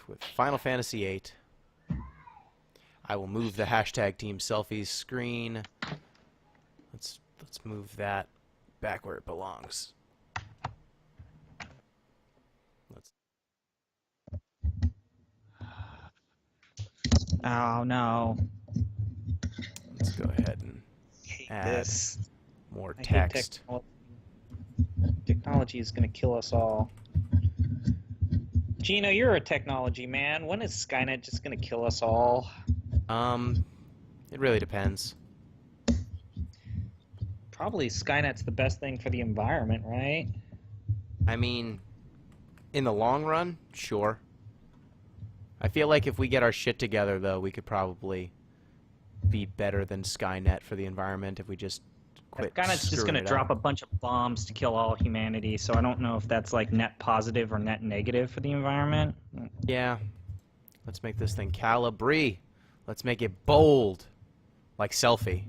with Final Fantasy VIII. I will move the hashtag Team Selfies screen. Let's move that back where it belongs. Oh no. Let's go ahead and add more text. Technology is going to kill us all. Gino, you're a technology man. When is Skynet just going to kill us all? It really depends. Probably Skynet's the best thing for the environment, right? I mean, in the long run, sure. I feel like if we get our shit together, though, we could probably be better than Skynet for the environment if we just quit. Skynet's just going to drop a bunch of bombs to kill all humanity, so I don't know if that's like net positive or net negative for the environment. Yeah. Let's make this thing Calibri. Let's make it bold. Like Selfie.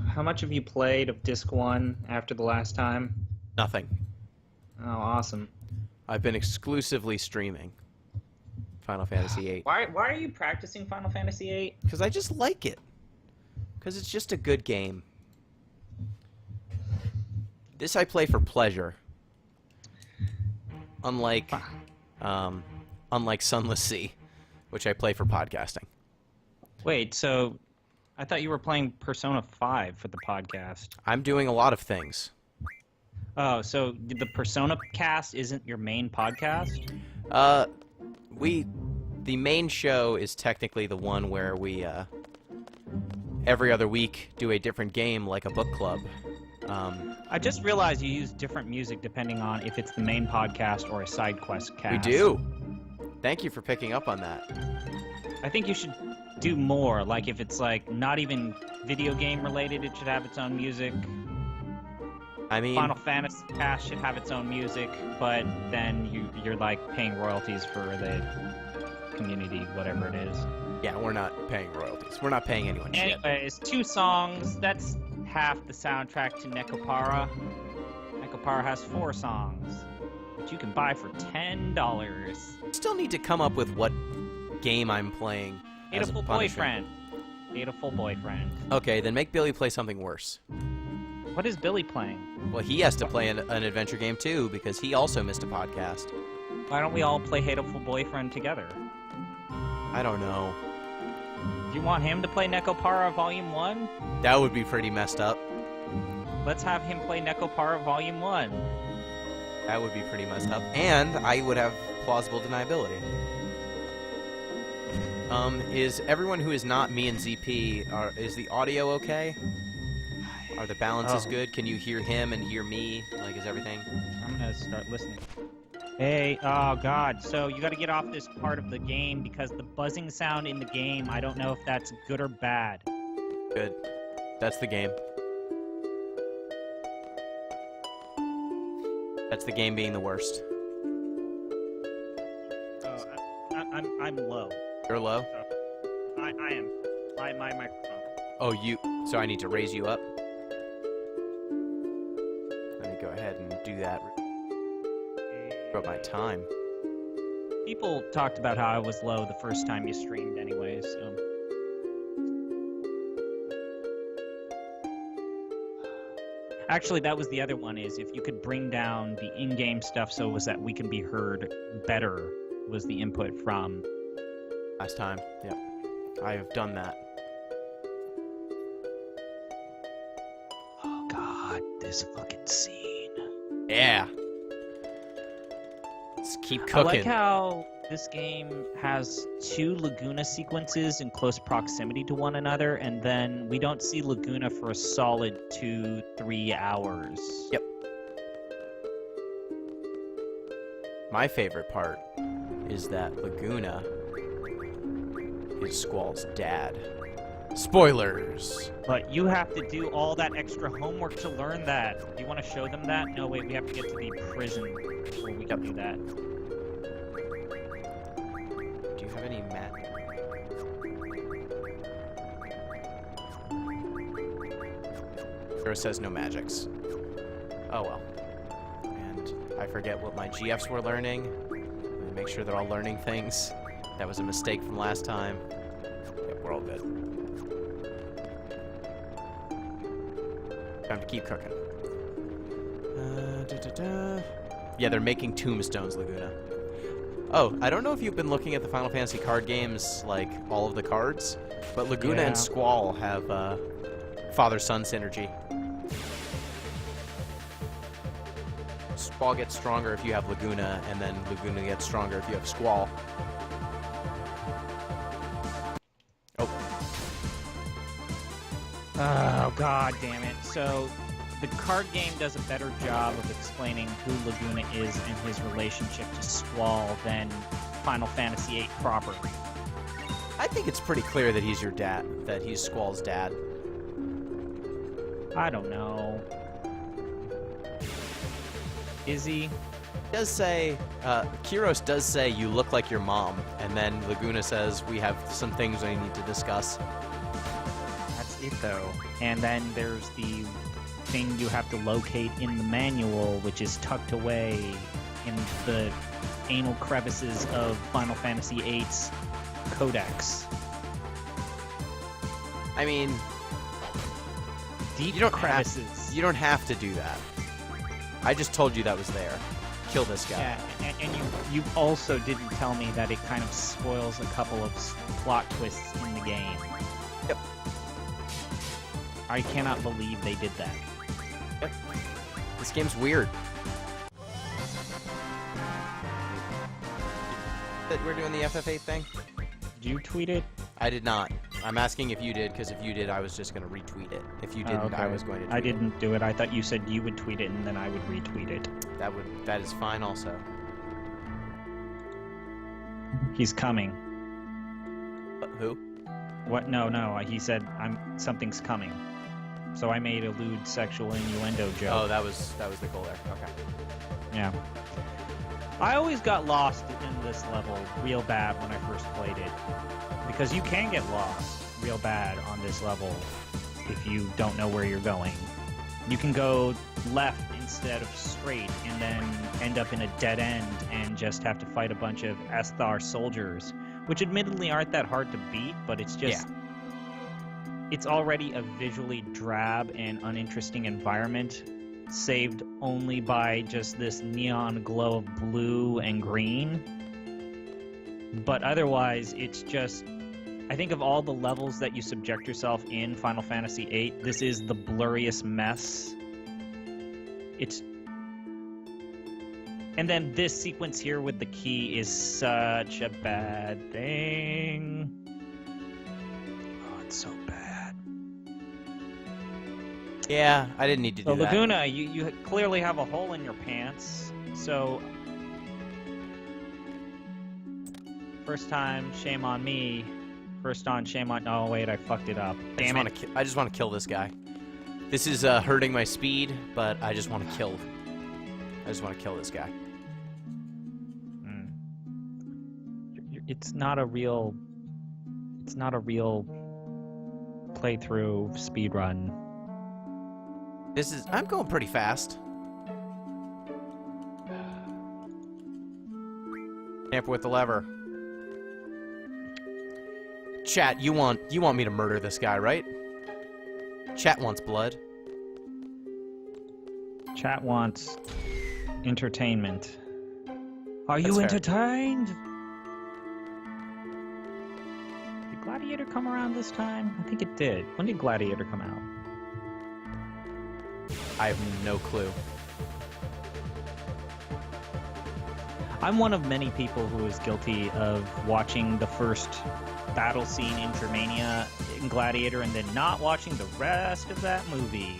How much have you played of Disc 1 after the last time? Nothing. Oh, awesome. I've been exclusively streaming Final Fantasy VIII. Why are you practicing Final Fantasy VIII? Because I just like it. Because it's just a good game. This I play for pleasure. Unlike Sunless Sea, which I play for podcasting. Wait, so I thought you were playing Persona 5 for the podcast. I'm doing a lot of things. Oh, so the Persona cast isn't your main podcast? The main show is technically the one where we, every other week do a different game like a book club. I just realized you use different music depending on if it's the main podcast or a side quest cast. We do. Thank you for picking up on that. I think you should do more. Like if it's like not even video game related, it should have its own music. I mean, Final Fantasy cast should have its own music, but then you're like paying royalties for the community, whatever it is. Yeah, we're not paying royalties. We're not paying anyone shit. Anyways, 2 songs. That's half the soundtrack to Nekopara. Nekopara has 4 songs, which you can buy for $10. Still need to come up with what game I'm playing. Beautiful boyfriend. Beautiful boyfriend. Okay, then make Billy play something worse. What is Billy playing? Well, he has to play an adventure game too because he also missed a podcast. Why don't we all play Hateful Boyfriend together? I don't know. Do you want him to play Nekopara Volume 1? That would be pretty messed up. Let's have him play Nekopara Volume 1. That would be pretty messed up. And I would have plausible deniability. Is everyone who is not me and ZP, is the audio okay? Are the balances good? Can you hear him and hear me? Like, is everything? I'm gonna start listening. Hey, oh god, so you gotta get off this part of the game because the buzzing sound in the game, I don't know if that's good or bad. Good. That's the game. That's the game being the worst. I'm low. You're low? I am. My microphone. Oh, so I need to raise you up? Let me go ahead and do that. About my time. People talked about how I was low the first time you streamed anyway, so... Actually, that was the other one, is if you could bring down the in-game stuff so it was that we can be heard better, was the input from... Last time, yep. I have done that. Oh god, this fucking scene. Yeah. Let's keep cooking. I like how this game has 2 Laguna sequences in close proximity to one another, and then we don't see Laguna for a solid 2-3 hours. Yep. My favorite part is that Laguna is Squall's dad. Spoilers! But you have to do all that extra homework to learn that. Do you want to show them that? No, wait, we have to get to the prison before we can do that. Do you have any magic? Sure says no magics. Oh well. And I forget what my GFs were learning. Make sure they're all learning things. That was a mistake from last time. Yep, we're all good. Time to keep cooking. Yeah, they're making tombstones, Laguna. Oh, I don't know if you've been looking at the Final Fantasy card games, like, all of the cards, but Laguna and Squall have, father-son synergy. Squall gets stronger if you have Laguna, and then Laguna gets stronger if you have Squall. Oh, god damn it. So, the card game does a better job of explaining who Laguna is and his relationship to Squall than Final Fantasy VIII proper. I think it's pretty clear that he's your dad, that he's Squall's dad. I don't know. Is he? Does say, Kyros does say, you look like your mom, and then Laguna says, we have some things I need to discuss. That's it, though. And then there's the thing you have to locate in the manual, which is tucked away in the anal crevices of Final Fantasy VIII's codex. I mean, Deep you don't crevices. you don't have to do that. I just told you that was there. Kill this guy. Yeah, and you also didn't tell me that it kind of spoils a couple of plot twists in the game. Yep. I cannot believe they did that. Yep. This game's weird. That we're doing the FF8 thing? Did you tweet it? I did not. I'm asking if you did, because if you did, I was just going to retweet it. If you didn't, I was going to tweet I didn't do it. I thought you said you would tweet it and then I would retweet it. That is fine also. He's coming. Who? What? No. He said something's coming. So I made a lewd sexual innuendo joke. Oh, that was the goal there. Okay. Yeah. I always got lost in this level real bad when I first played it. Because you can get lost real bad on this level if you don't know where you're going. You can go left instead of straight and then end up in a dead end and just have to fight a bunch of Esthar soldiers, which admittedly aren't that hard to beat, but it's just... Yeah. It's already a visually drab and uninteresting environment, saved only by just this neon glow of blue and green. But otherwise, it's just... I think of all the levels that you subject yourself in Final Fantasy VIII, this is the blurriest mess. And then this sequence here with the key is such a bad thing. Oh, it's so bad. Yeah, I didn't need to do that. So Laguna, you clearly have a hole in your pants, so... First time, shame on me. First on, shame on... Oh, wait, I fucked it up. Damn it. I just want to kill this guy. This is hurting my speed, but I just want to kill... I just want to kill this guy. It's not a real... It's not a real playthrough speedrun. This is... I'm going pretty fast. Tamper with the lever. Chat, you want me to murder this guy, right? Chat wants blood. Chat wants entertainment. Are That's you fair. entertained? Did Gladiator come around this time? I think it did. When did Gladiator come out? I have no clue. I'm one of many people who is guilty of watching the first battle scene in Germania in Gladiator and then not watching the rest of that movie.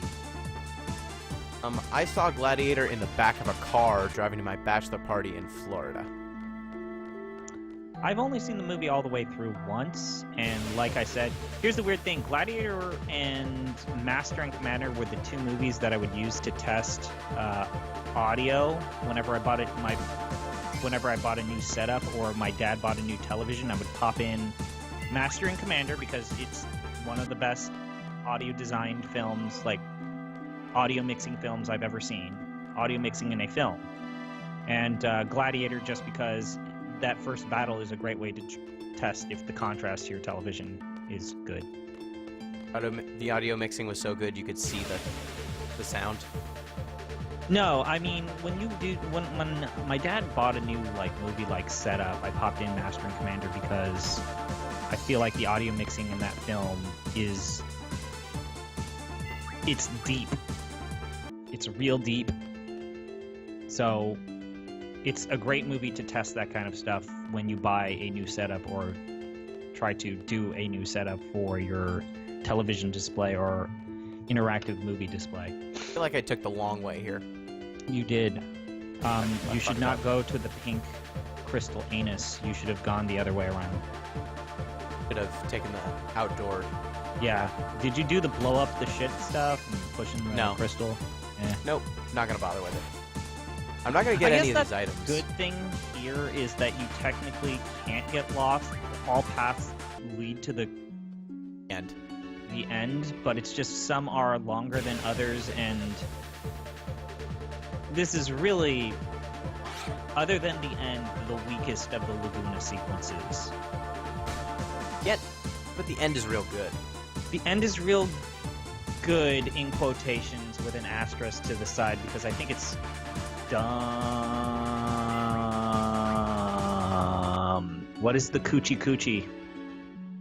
I saw Gladiator in the back of a car driving to my bachelor party in Florida. I've only seen the movie all the way through once, and like I said, here's the weird thing. Gladiator and Master and Commander were the two movies that I would use to test audio whenever I bought it. Whenever I bought a new setup or my dad bought a new television, I would pop in Master and Commander because it's one of the best audio designed films, like audio mixing films I've ever seen. Audio mixing in a film. And Gladiator just because that first battle is a great way to test if the contrast to your television is good. The audio mixing was so good you could see the sound. No, I mean when my dad bought a new movie setup, I popped in Master and Commander because I feel like the audio mixing in that film it's deep. It's real deep. So it's a great movie to test that kind of stuff when you buy a new setup or try to do a new setup for your television display or interactive movie display. I feel like I took the long way here. You did. You should not go to the pink crystal anus. You should have gone the other way around. Should have taken the outdoor. Yeah. Did you do the blow up the shit stuff and pushing the crystal? Nope. Not gonna bother with it. I'm not gonna get any of these items. Good thing here is that you technically can't get lost. All paths lead to the end. The end, but it's just some are longer than others, and this is really, other than the end, the weakest of the Laguna sequences. But the end is real good. The end is real good in quotations with an asterisk to the side because I think it's dumb. What is the coochie coochie?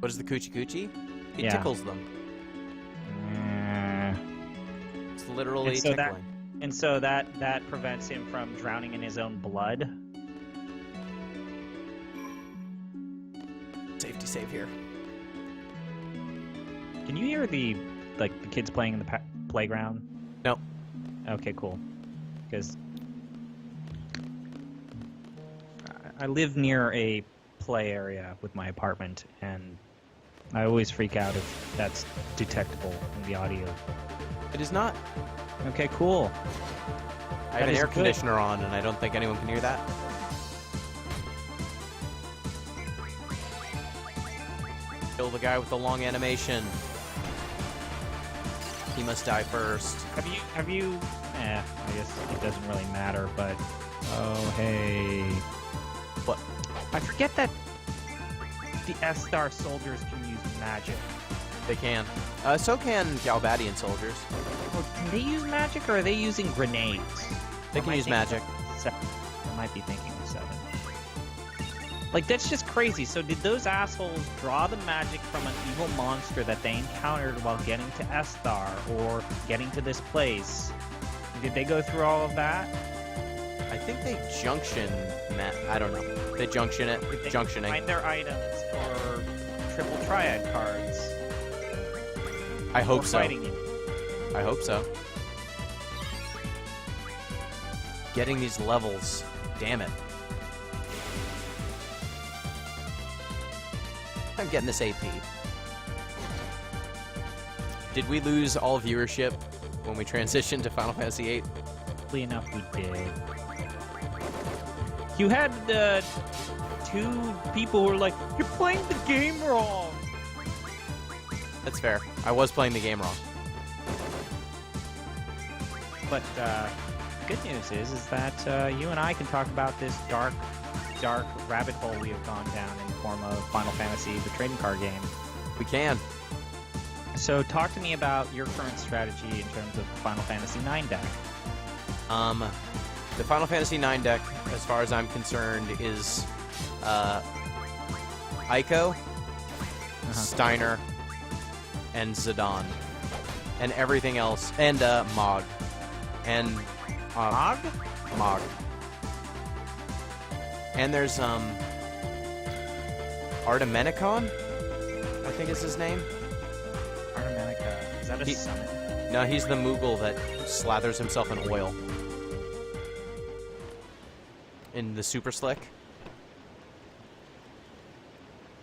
What is the coochie coochie? It Yeah. tickles them. It's literally tickling. And so that prevents him from drowning in his own blood. Safety save here. Can you hear the kids playing in the playground? No. Okay, cool. Because I live near a play area with my apartment, and I always freak out if that's detectable in the audio. It is not. Okay, cool. I have an air conditioner on, and I don't think anyone can hear that. Kill the guy with the long animation. He must die first. Have you? I guess it doesn't really matter, but oh hey. What? I forget that the S-Star soldiers can use magic. They can. So can Galbadian soldiers. Well, can they use magic, or are they using grenades? They can use magic. I might be thinking of 7. That's just crazy. So did those assholes draw the magic from an evil monster that they encountered while getting to S-Star or getting to this place? Did they go through all of that? I think they junction. I don't know. They junction it. Did they Junctioning. find their items or triple triad cards? I hope so. Fighting you? I hope so. Getting these levels. Damn it. I'm getting this AP. Did we lose all viewership when we transitioned to Final Fantasy VIII? Oddly enough, we did. You had 2 people who were like, "You're playing the game wrong." That's fair. I was playing the game wrong. But the good news is that you and I can talk about this dark rabbit hole we have gone down in the form of Final Fantasy, the trading card game. We can. So talk to me about your current strategy in terms of Final Fantasy IX deck. The Final Fantasy IX deck, as far as I'm concerned, is Ico, Steiner, and Zidane, and everything else, and Mog, and Mog? Mog. And there's Artemenicon, I think is his name. Artemenica. Is that a summon? No, he's the Moogle that slathers himself in oil. In the Super Slick.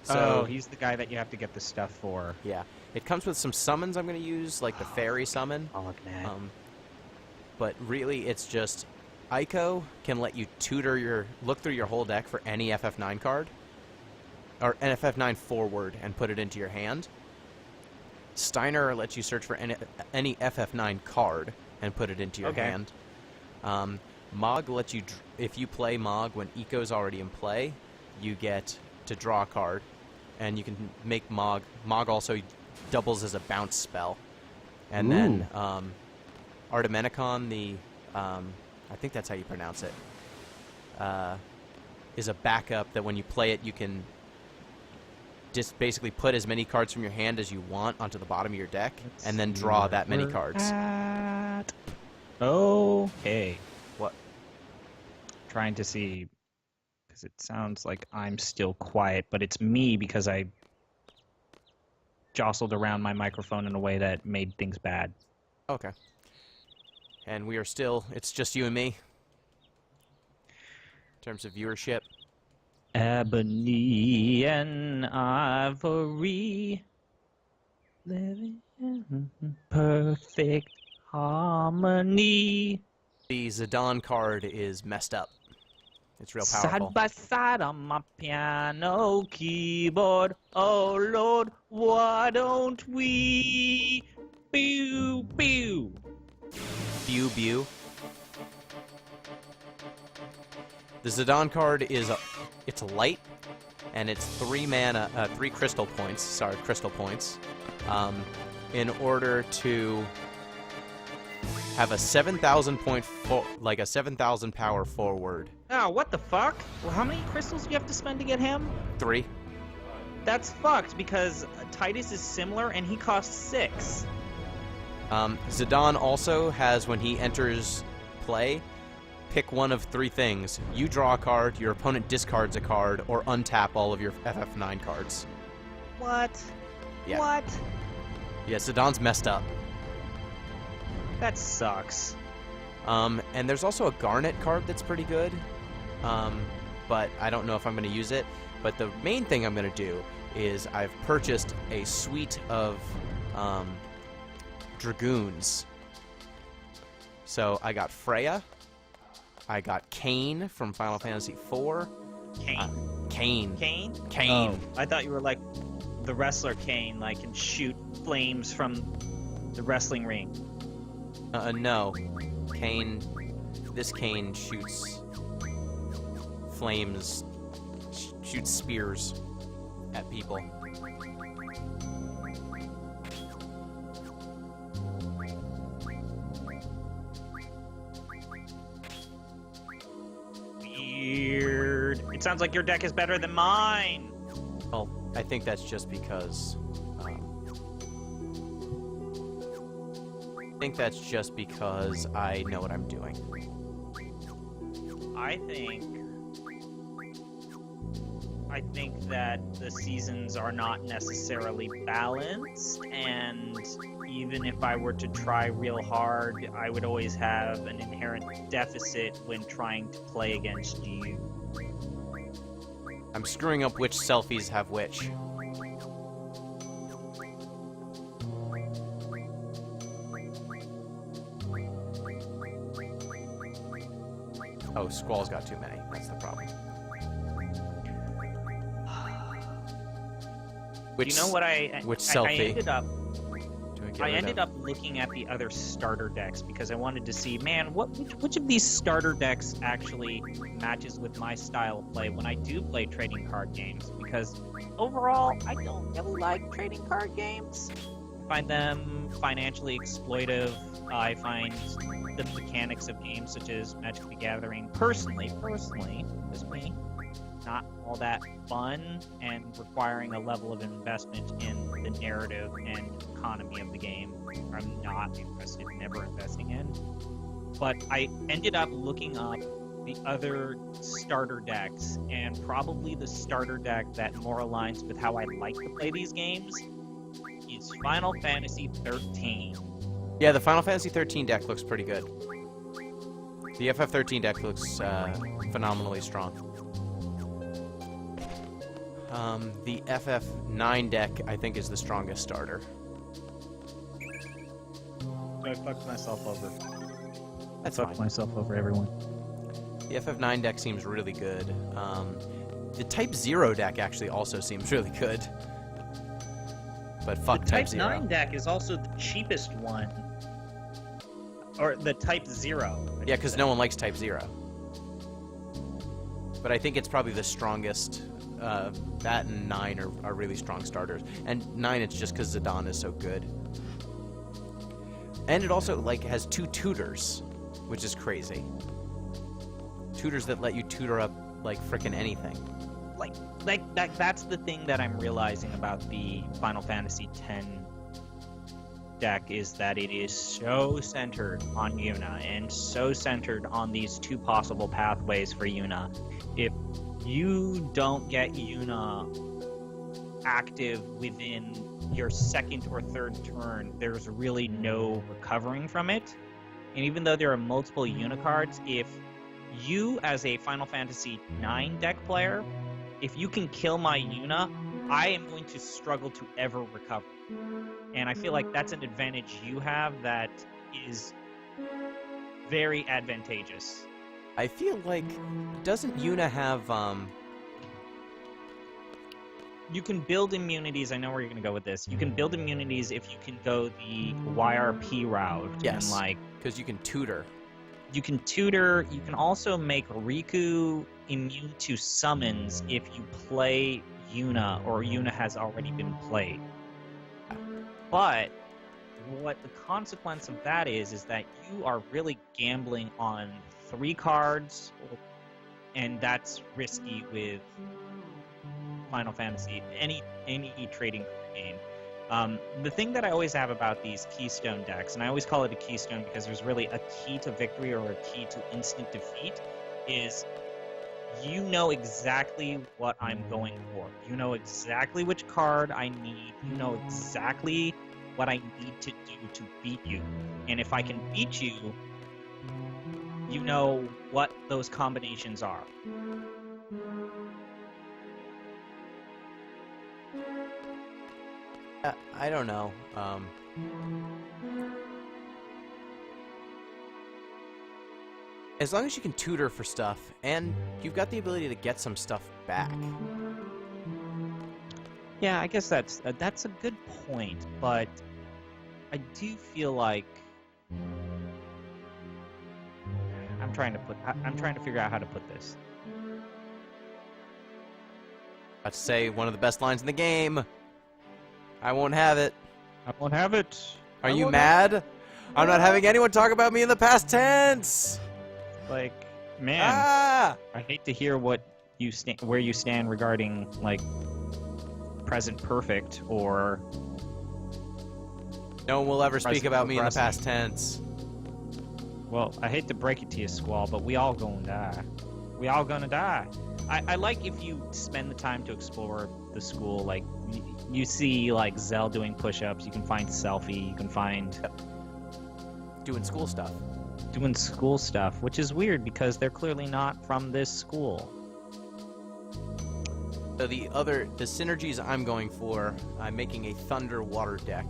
So, he's the guy that you have to get the stuff for. Yeah. It comes with some summons I'm going to use, like the fairy summon. Oh, look at that. But really, it's just Ico can let you look through your whole deck for any FF9 card, or an FF9 forward, and put it into your hand. Steiner lets you search for any FF9 card and put it into your hand. Mog lets you, if you play Mog when Ico's already in play, you get to draw a card, and you can make Mog. Mog also doubles as a bounce spell. And then Artemenicon, I think that's how you pronounce it, is a backup that when you play it, you can just basically put as many cards from your hand as you want onto the bottom of your deck, and then draw that many cards. Okay. What? Trying to see, because it sounds like I'm still quiet, but it's me because I jostled around my microphone in a way that made things bad. Okay. And we are still, it's just you and me in terms of viewership. Ebony and ivory, living in perfect harmony. The Zidane card is messed up. It's real powerful. Side by side on my piano keyboard. Oh Lord, why don't we? Pew pew. Bew Bew. The Zidane card is it's light, and it's 3 mana, 3 crystal points. Sorry, crystal points. In order to have a 7,000 point, like a 7,000 power forward. Oh, what the fuck? Well, how many crystals do you have to spend to get him? 3. That's fucked because Titus is similar and he costs 6. Zidane also has, when he enters play, pick one of 3 things. You draw a card, your opponent discards a card, or untap all of your FF9 cards. What? Yeah. What? Yeah, Zidane's messed up. That sucks. And there's also a Garnet card that's pretty good, but I don't know if I'm going to use it. But the main thing I'm going to do is I've purchased a suite of Dragoons. So I got Freya, I got Kain from Final Fantasy IV. Kain. Kain. Oh, I thought you were like the wrestler Kain, like can shoot flames from the wrestling ring. No. Kain. This Kain shoots flames, shoots spears at people. Weird. It sounds like your deck is better than mine. Well, I think that's just because. I think that's just because I know what I'm doing. I think that the seasons are not necessarily balanced, and even if I were to try real hard, I would always have an inherent deficit when trying to play against you. I'm screwing up which selfies have which. Oh, Squall's got too many. That's the problem. Which, you know what which selfie? I ended up looking at the other starter decks because I wanted to see, man, which of these starter decks actually matches with my style of play when I do play trading card games. Because overall, I don't really like trading card games. I find them financially exploitive. I find the mechanics of games such as Magic the Gathering, personally, as me, not all that fun and requiring a level of investment in the narrative and economy of the game I'm not interested in ever investing in. But I ended up looking up the other starter decks, and probably the starter deck that more aligns with how I like to play these games is Final Fantasy XIII. Yeah, the Final Fantasy XIII deck looks pretty good. The FF13 deck looks phenomenally strong. The FF9 deck, I think, is the strongest starter. I fucked myself over. That's I fucked fine. myself over, everyone. The FF9 deck seems really good. The Type 0 deck actually also seems really good. But fuck The Type 0. 9 deck is also the cheapest one. Or the Type 0. Yeah, because no one likes Type 0. But I think it's probably the strongest. That and 9 are really strong starters. And 9, it's just because Zidane is so good. And it also, like, has 2 tutors, which is crazy. Tutors that let you tutor up, like, frickin' anything. That's the thing that I'm realizing about the Final Fantasy X deck, is that it is so centered on Yuna and so centered on these 2 possible pathways for Yuna. If you don't get Yuna active within your 2nd or 3rd turn, there's really no recovering from it. And even though there are multiple Yuna cards, if you, as a Final Fantasy IX deck player, if you can kill my Yuna, I am going to struggle to ever recover. And I feel like that's an advantage you have that is very advantageous. I feel like, doesn't Yuna have, You can build immunities. I know where you're going to go with this. You can build immunities if you can go the YRP route. Yes, and, like, because you can tutor. you can tutor. You can also make Riku immune to summons if you play Yuna or Yuna has already been played. But what the consequence of that is that you are really gambling on 3 cards, and that's risky with Final Fantasy, any trading game. The thing that I always have about these keystone decks, and I always call it a keystone because there's really a key to victory or a key to instant defeat, is you know exactly what I'm going for. You know exactly which card I need. You know exactly what I need to do to beat you. And if I can beat you, you know what those combinations are. I don't know. As long as you can tutor for stuff, and you've got the ability to get some stuff back. Yeah, I guess that's a good point, but I do feel like I'm trying to figure out how to put this. About to say one of the best lines in the game. I won't have it. I won't have it. Are you mad? I'm not having anyone talk about me in the past tense. Like, man, Ah! I hate to hear where you stand regarding like present perfect or. No one will ever speak Present about me in the progressing. past tense. Well, I hate to break it to you, Squall, but we all gonna die. We all gonna die. I like if you spend the time to explore the school. Like, you see, like, Zell doing push-ups. You can find Selfie. You can find Doing school stuff. doing school stuff, which is weird because they're clearly not from this school. So the synergies I'm going for, I'm making a Thunder water deck.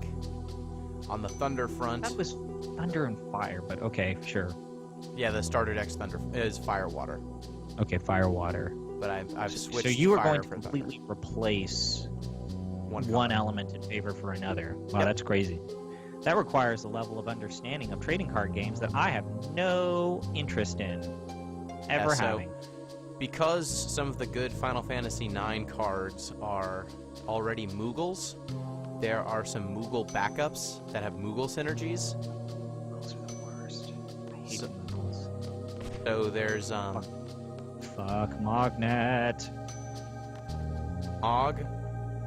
On the Thunder front, That was Thunder and Fire, but okay, sure. yeah, the starter deck's Thunder is Fire Water, Okay, Fire, Water. but I've switched. So you were Fire going to for Thunder. completely replace one one element in favor for another. Wow, Yep. that's crazy. That requires a level of understanding of trading card games that I have no interest in ever so having. Because some of the good Final Fantasy IX cards are already Moogles, there are some Moogle backups that have Moogle synergies. Those are the worst. I hate So- Moogles. So there's Fuck Mognet. Og,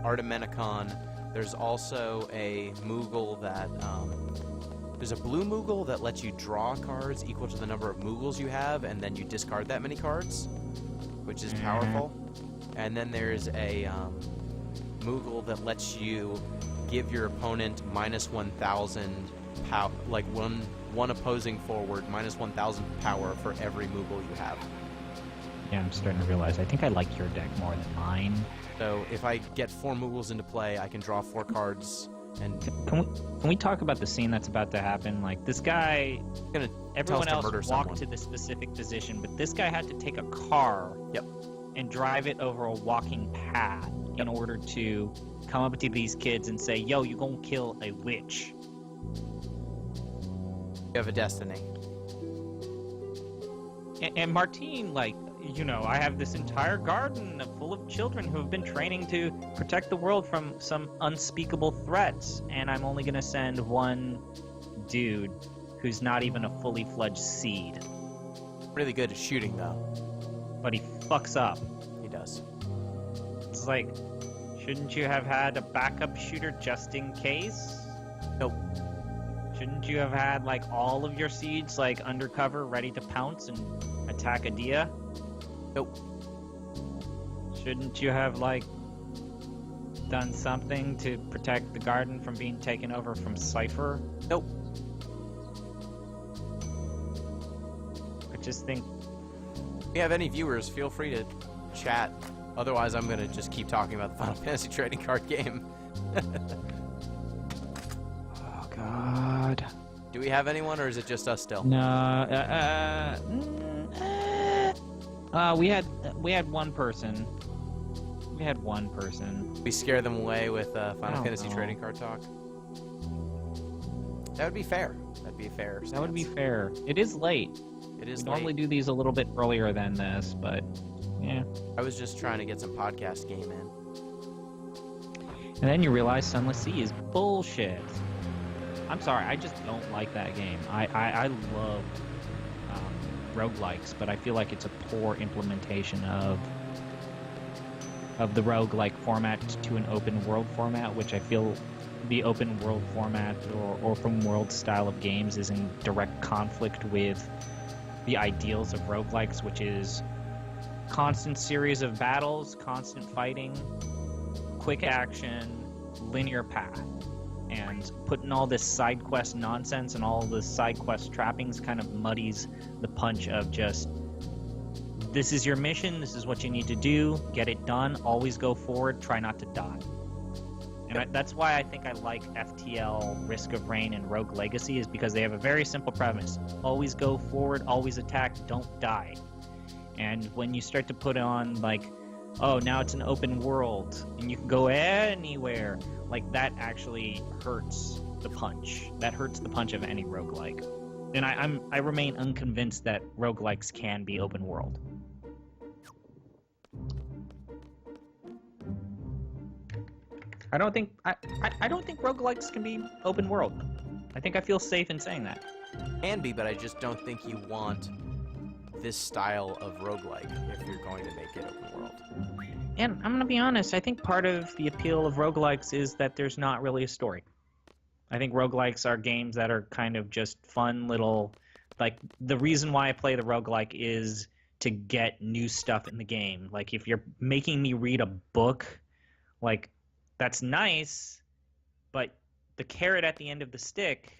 Artemenicon. There's also a Moogle that there's a blue Moogle that lets you draw cards equal to the number of Moogles you have, and then you discard that many cards, which is powerful. And then there's a Moogle that lets you give your opponent minus 1,000 power, like one opposing forward minus 1,000 power for every Moogle you have. Yeah, I'm starting to realize. I think I like your deck more than mine. So if I get 4 Moogles into play, I can draw 4 cards, and Can we talk about the scene that's about to happen? Like, this guy, gonna everyone tell us else to murder walked someone. to the specific position, but this guy had to take a car Yep. and drive it over a walking path in order to come up to these kids and say, yo, you gonna kill a witch. You have a destiny. And Martine, like, you know, I have this entire garden full of children who have been training to protect the world from some unspeakable threats, and I'm only gonna send one dude who's not even a fully fledged seed. Really good at shooting, though. But he fucks up. He does. It's like, shouldn't you have had a backup shooter just in case? Nope. Shouldn't you have had, like, all of your seeds, like, undercover, ready to pounce and attack a Dia? Nope. Shouldn't you have, like, done something to protect the garden from being taken over from Cypher? Nope. I just think... If you have any viewers, feel free to chat. Otherwise, I'm going to just keep talking about the Final Fantasy trading card game. Oh, God. Do we have anyone, or is it just us still? No, we had one person. We had one person. We scare them away with Final Fantasy know. trading card talk. That would be fair. That'd be a fair stance. That would be fair. It is late. It is We late. normally do these a little bit earlier than this, but yeah. I was just trying to get some podcast game in. And then you realize Sunless Sea is bullshit. I'm sorry, I just don't like that game. I love roguelikes, but I feel like it's a poor implementation of the roguelike format to an open world format, which I feel the open world format or open world style of games is in direct conflict with the ideals of roguelikes, which is constant series of battles, constant fighting, quick action, linear path. And putting all this side quest nonsense and all this side quest trappings kind of muddies the punch of just, this is your mission, this is what you need to do, get it done, always go forward, try not to die. And that's why I think I like FTL, Risk of Rain, and Rogue Legacy, is because they have a very simple premise. Always go forward, always attack, don't die. And when you start to put on, like, oh, now it's an open world, and you can go anywhere, like, that actually hurts the punch. That hurts the punch of any roguelike. And I remain unconvinced that roguelikes can be open world. I don't think roguelikes can be open world. I think I feel safe in saying that. Can be, but I just don't think you want this style of roguelike if you're going to make it open world. And I'm gonna be honest, I think part of the appeal of roguelikes is that there's not really a story. I think roguelikes are games that are kind of just fun little, like, the reason why I play the roguelike is to get new stuff in the game. Like, if you're making me read a book, like, that's nice, but the carrot at the end of the stick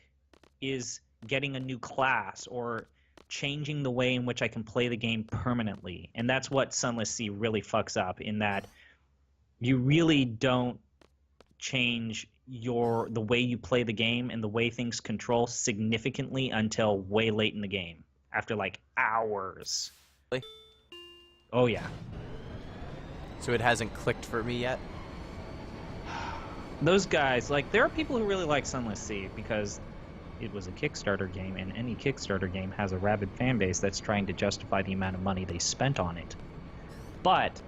is getting a new class or changing the way in which I can play the game permanently. And that's what Sunless Sea really fucks up, in that you really don't change the way you play the game and the way things control significantly until way late in the game, after like hours. Really? Oh yeah. So it hasn't clicked for me yet? Those guys, like, there are people who really like Sunless Sea because it was a Kickstarter game, and any Kickstarter game has a rabid fan base that's trying to justify the amount of money they spent on it. But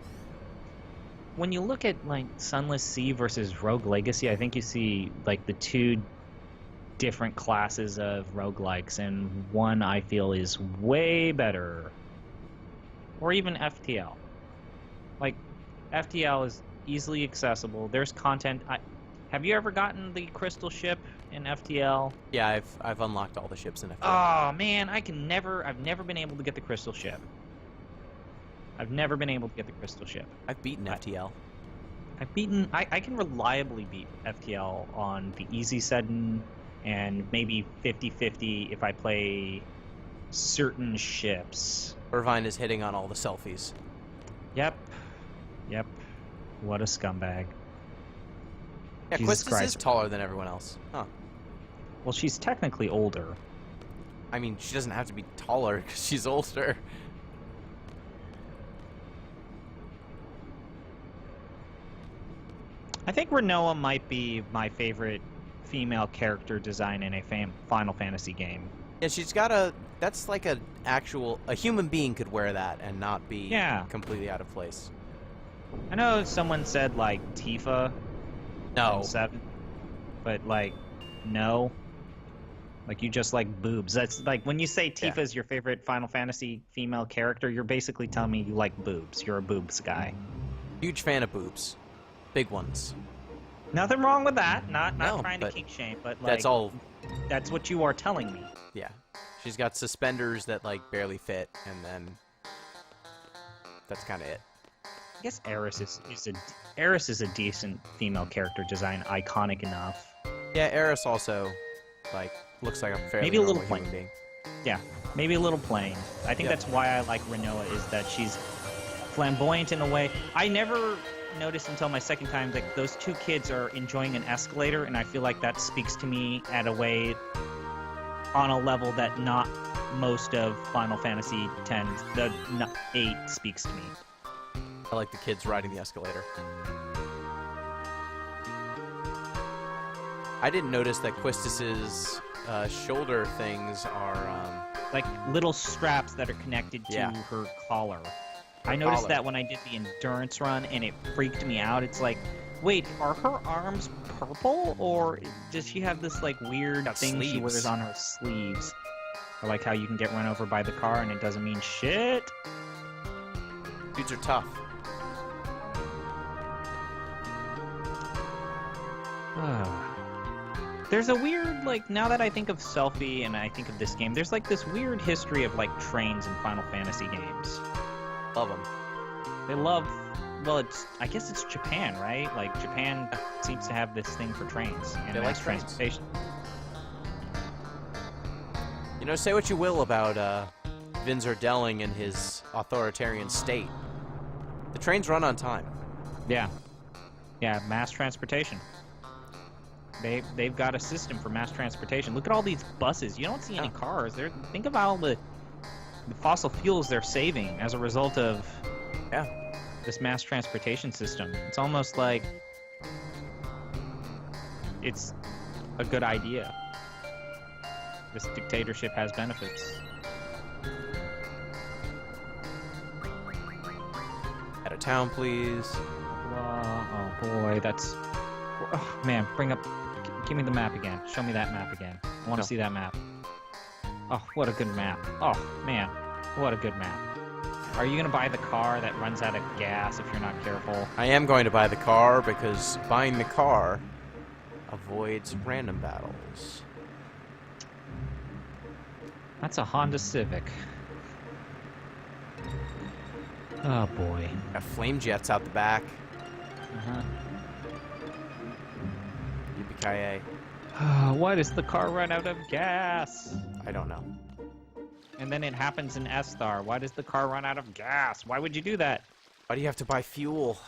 when you look at, like, Sunless Sea versus Rogue Legacy, I think you see, like, the two different classes of roguelikes, and one I feel is way better. Or even FTL. Like, FTL is easily accessible. There's content. Have you ever gotten the crystal ship in FTL? Yeah, I've unlocked all the ships in FTL. Oh man, I've never been able to get the crystal ship. I've never been able to get the crystal ship. I've beaten FTL. I can reliably beat FTL on the easy setting and maybe 50-50 if I play certain ships. Irvine is hitting on all the selfies. Yep. What a scumbag. Yeah, Jesus Quistis Christ. is taller than everyone else. Huh. Well, she's technically older. I mean, she doesn't have to be taller because she's older. I think Renoa might be my favorite female character design in a Final Fantasy game. Yeah, she's got a. That's like a human being could wear that and not be Yeah. completely out of place. I know someone said like Tifa No. in 7, but like no. Like you just like boobs. That's like when you say Yeah. Tifa's your favorite Final Fantasy female character, you're basically telling me you like boobs. You're a boobs guy. Huge fan of boobs. Big ones. Nothing wrong with that. Not No, trying to but kink shame, but like That's all. that's what you are telling me. Yeah. She's got suspenders that like barely fit, and then that's kind of it. I guess Eris is a decent female character design, iconic enough. Yeah, Eris also like looks like a fairly Maybe a little normal human plain. being. Yeah, maybe a little plain. I think Yeah. that's why I like Renoa, is that she's flamboyant in a way. I never noticed until my second time that those two kids are enjoying an escalator, and I feel like that speaks to me at a way on a level that not most of Final Fantasy X, 8 speaks to me. I like the kids riding the escalator. I didn't notice that Quistis's shoulder things are. Like little straps that are connected to Yeah. her collar. I noticed Collar. that when I did the endurance run, and it freaked me out. It's like, wait, are her arms purple, or does she have this like weird Got thing she sleeves. wears on her sleeves? Or like how you can get run over by the car and it doesn't mean shit. Dudes are tough. There's a weird, like, now that I think of Selfie and I think of this game, there's like this weird history of like trains in Final Fantasy games. Love them. They love, well, I guess it's Japan, right? Like Japan seems to have this thing for trains and They like mass trains. transportation. You know, say what you will about Vinzer Delling and his authoritarian state. The trains run on time. Yeah, yeah, mass transportation. They've got a system for mass transportation. Look at all these buses. You don't see any cars. Think about all the fossil fuels they're saving as a result of this mass transportation system. It's almost like it's a good idea. This dictatorship has benefits. Out of town, please. Oh boy, that's... Oh, man, give me the map again. Show me that map again. I want to see that map. Oh, what a good map. Oh, man, what a good map. Are you going to buy the car that runs out of gas if you're not careful? I am going to buy the car because buying the car avoids random battles. That's a Honda Civic. Oh boy. Got flame jets out the back. Uh-huh. Yippee-ki-yay. Why does the car run out of gas? I don't know. And then it happens in Esthar. Why does the car run out of gas? Why would you do that? Why do you have to buy fuel?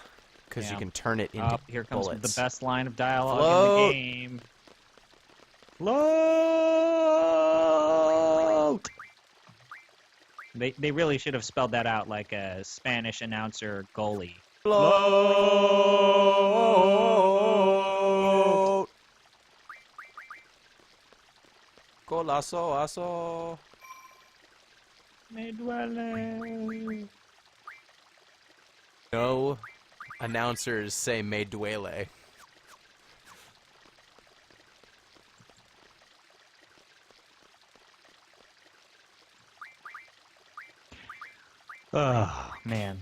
Because you Yeah. can turn it into Here comes bullets. the best line of dialogue Float. in the game. Float! They really should have spelled that out like a Spanish announcer goalie. Float. Golazo, aso. Me duele. No announcers say me duele. Oh, man.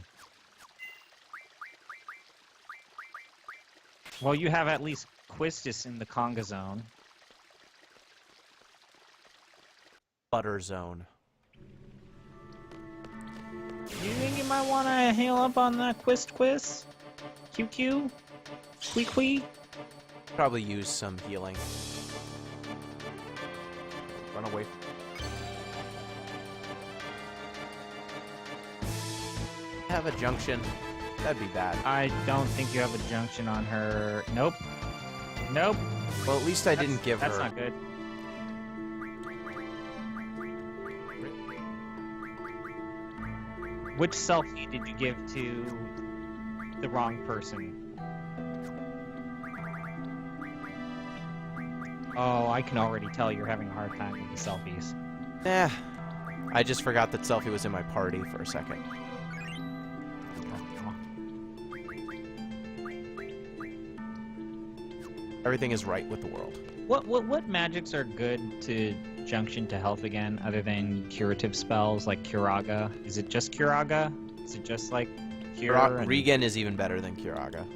Well, you have at least Quistis in the Conga zone. Butter zone. You think you might want to heal up on that Quist? QQ? Quee? Probably use some healing. Run away. Have a junction. That'd be bad. I don't think you have a junction on her. Nope. Nope. Well, at least I didn't give her. That's not good. Which selfie did you give to the wrong person? Oh, I can already tell you're having a hard time with the selfies. Eh. I just forgot that Selfie was in my party for a second. Everything is right with the world. What magics are good to junction to health again, other than curative spells like Curaga? Is it just Curaga? Is it just like Cure? Regen is even better than Curaga.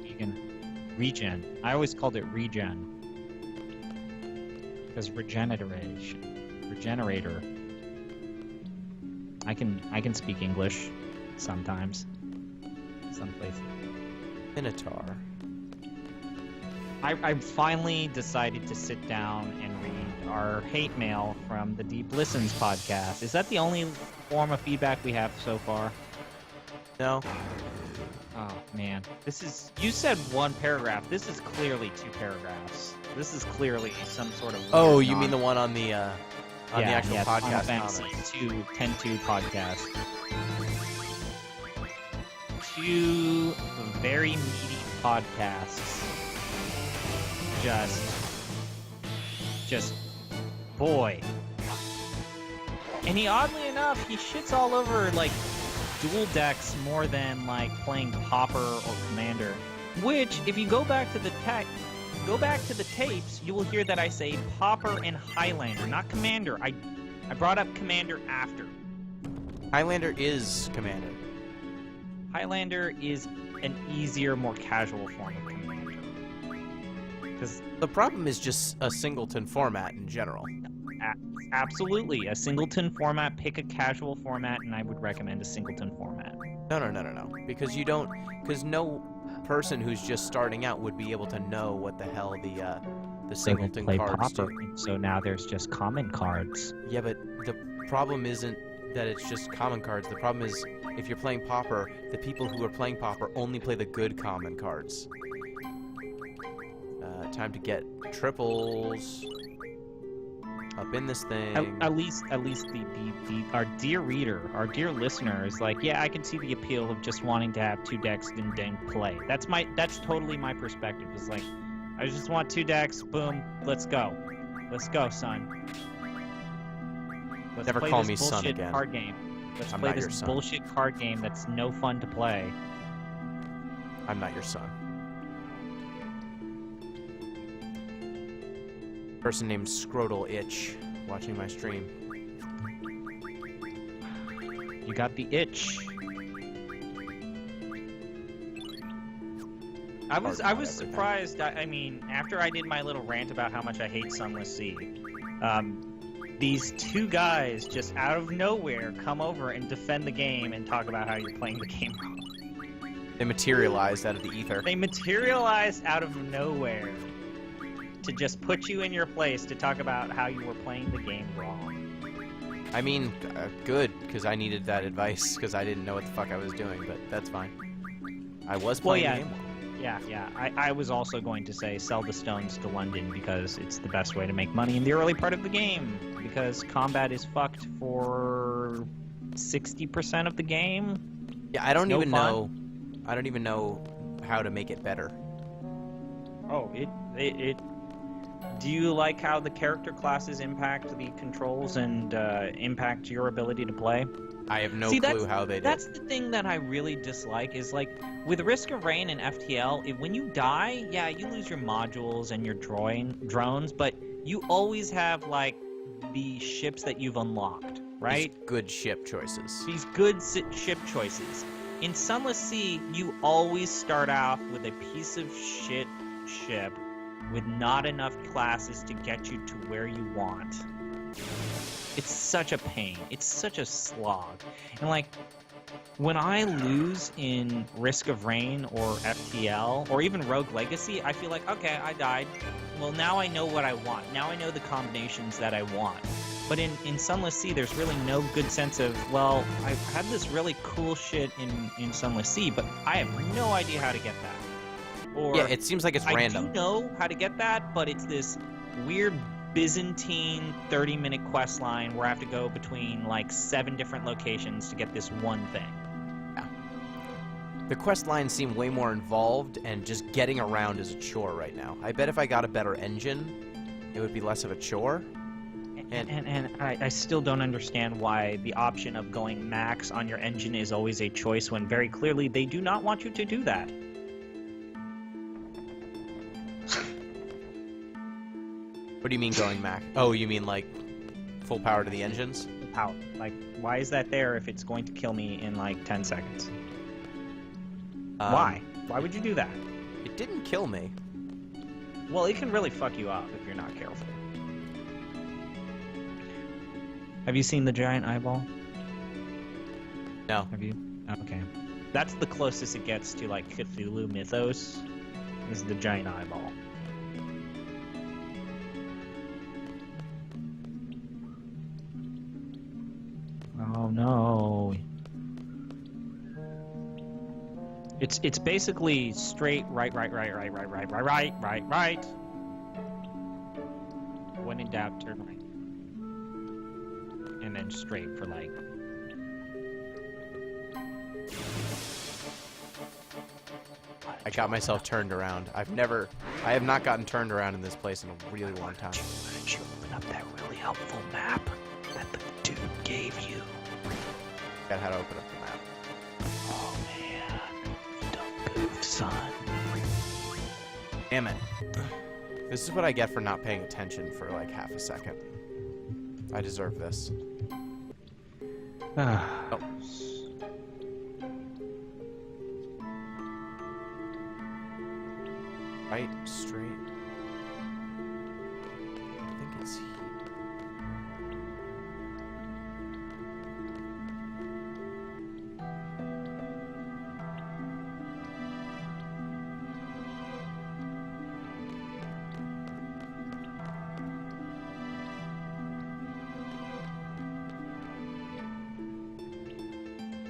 Regen. I always called it regen. Because regenerator. I can speak English sometimes. Some places. Minotaur. I finally decided to sit down and read our hate mail from the Deep Listens podcast. Is that the only form of feedback we have so far? No. Oh, man. You said one paragraph. This is clearly 2 paragraphs. This is clearly some sort of... Oh, you mean the one on the actual podcast Final Fantasy 10-2 podcast. 2 very meaty podcasts. Just, boy. And oddly enough, he shits all over, like, dual decks more than, like, playing Pauper or Commander. Which, if you go back to the tapes, you will hear that I say Pauper and Highlander, not Commander. I brought up Commander after. Highlander is Commander. Highlander is an easier, more casual form of Commander. The problem is just a singleton format in general. Absolutely. A singleton format, pick a casual format, and I would recommend a singleton format. No. Because no person who's just starting out would be able to know what the hell the singleton cards do. So now there's just common cards. Yeah, but the problem isn't that it's just common cards. The problem is, if you're playing Pauper, the people who are playing Pauper only play the good common cards. Time to get triples up in this thing. At least our dear reader, our dear listener is like, yeah, I can see the appeal of just wanting to have 2 decks and then play. That's totally my perspective. It's like, I just want 2 decks, boom, let's go, son. Let's Never play call this me son bullshit again. Card game. Let's I'm play not your this son. bullshit card game that's no fun to play. I'm not your son. Person named Scrotal Itch watching my stream. You got the itch. I was surprised. I mean, after I did my little rant about how much I hate Sunless Sea, these 2 guys just out of nowhere come over and defend the game and talk about how you're playing the game wrong. They materialized out of the ether. They materialized out of nowhere to just put you in your place to talk about how you were playing the game wrong. I mean, good, because I needed that advice, because I didn't know what the fuck I was doing, but that's fine. I was playing the game well. Yeah. I was also going to say sell the stones to London because it's the best way to make money in the early part of the game, because combat is fucked for 60% of the game. Yeah, I don't even know how to make it better. Oh, it do you like how the character classes impact the controls and impact your ability to play? I have no clue how they do. That's the thing that I really dislike is, like, with Risk of Rain and FTL, when you die, yeah, you lose your modules and your drones, but you always have, like, the ships that you've unlocked, right? These good ship choices. These good ship choices. In Sunless Sea, you always start off with a piece of shit ship with not enough classes to get you to where you want. It's such a pain. It's such a slog. And, like, when I lose in Risk of Rain or FTL or even Rogue Legacy, I feel like, okay, I died. Well, now I know what I want. Now I know the combinations that I want. But in Sunless Sea, there's really no good sense of, well, I had this really cool shit in Sunless Sea, but I have no idea how to get that. Or, yeah, it seems like it's random. I do know how to get that, but it's this weird Byzantine 30-minute quest line where I have to go between, like, 7 different locations to get this one thing. Yeah. The quest lines seem way more involved, and just getting around is a chore right now. I bet if I got a better engine, it would be less of a chore. And I still don't understand why the option of going max on your engine is always a choice when very clearly they do not want you to do that. What do you mean going max? Oh, you mean like full power to the engines? Power. Like, why is that there if it's going to kill me in like 10 seconds? Why? Why would you do that? It didn't kill me. Well, it can really fuck you up if you're not careful. Have you seen the giant eyeball? No. Have you? Okay. That's the closest it gets to like Cthulhu mythos, is the giant eyeball. Oh no. It's basically straight right. When in doubt, turn right. And then straight for like. I got myself turned around. I have not gotten turned around in this place in a really long time. Why don't you open up that really helpful map that the dude gave you? Got how to open up the map. Oh man, don't goof, son. Damn it. This is what I get for not paying attention for like half a second. I deserve this. Oh. Right, straight. I think it's here.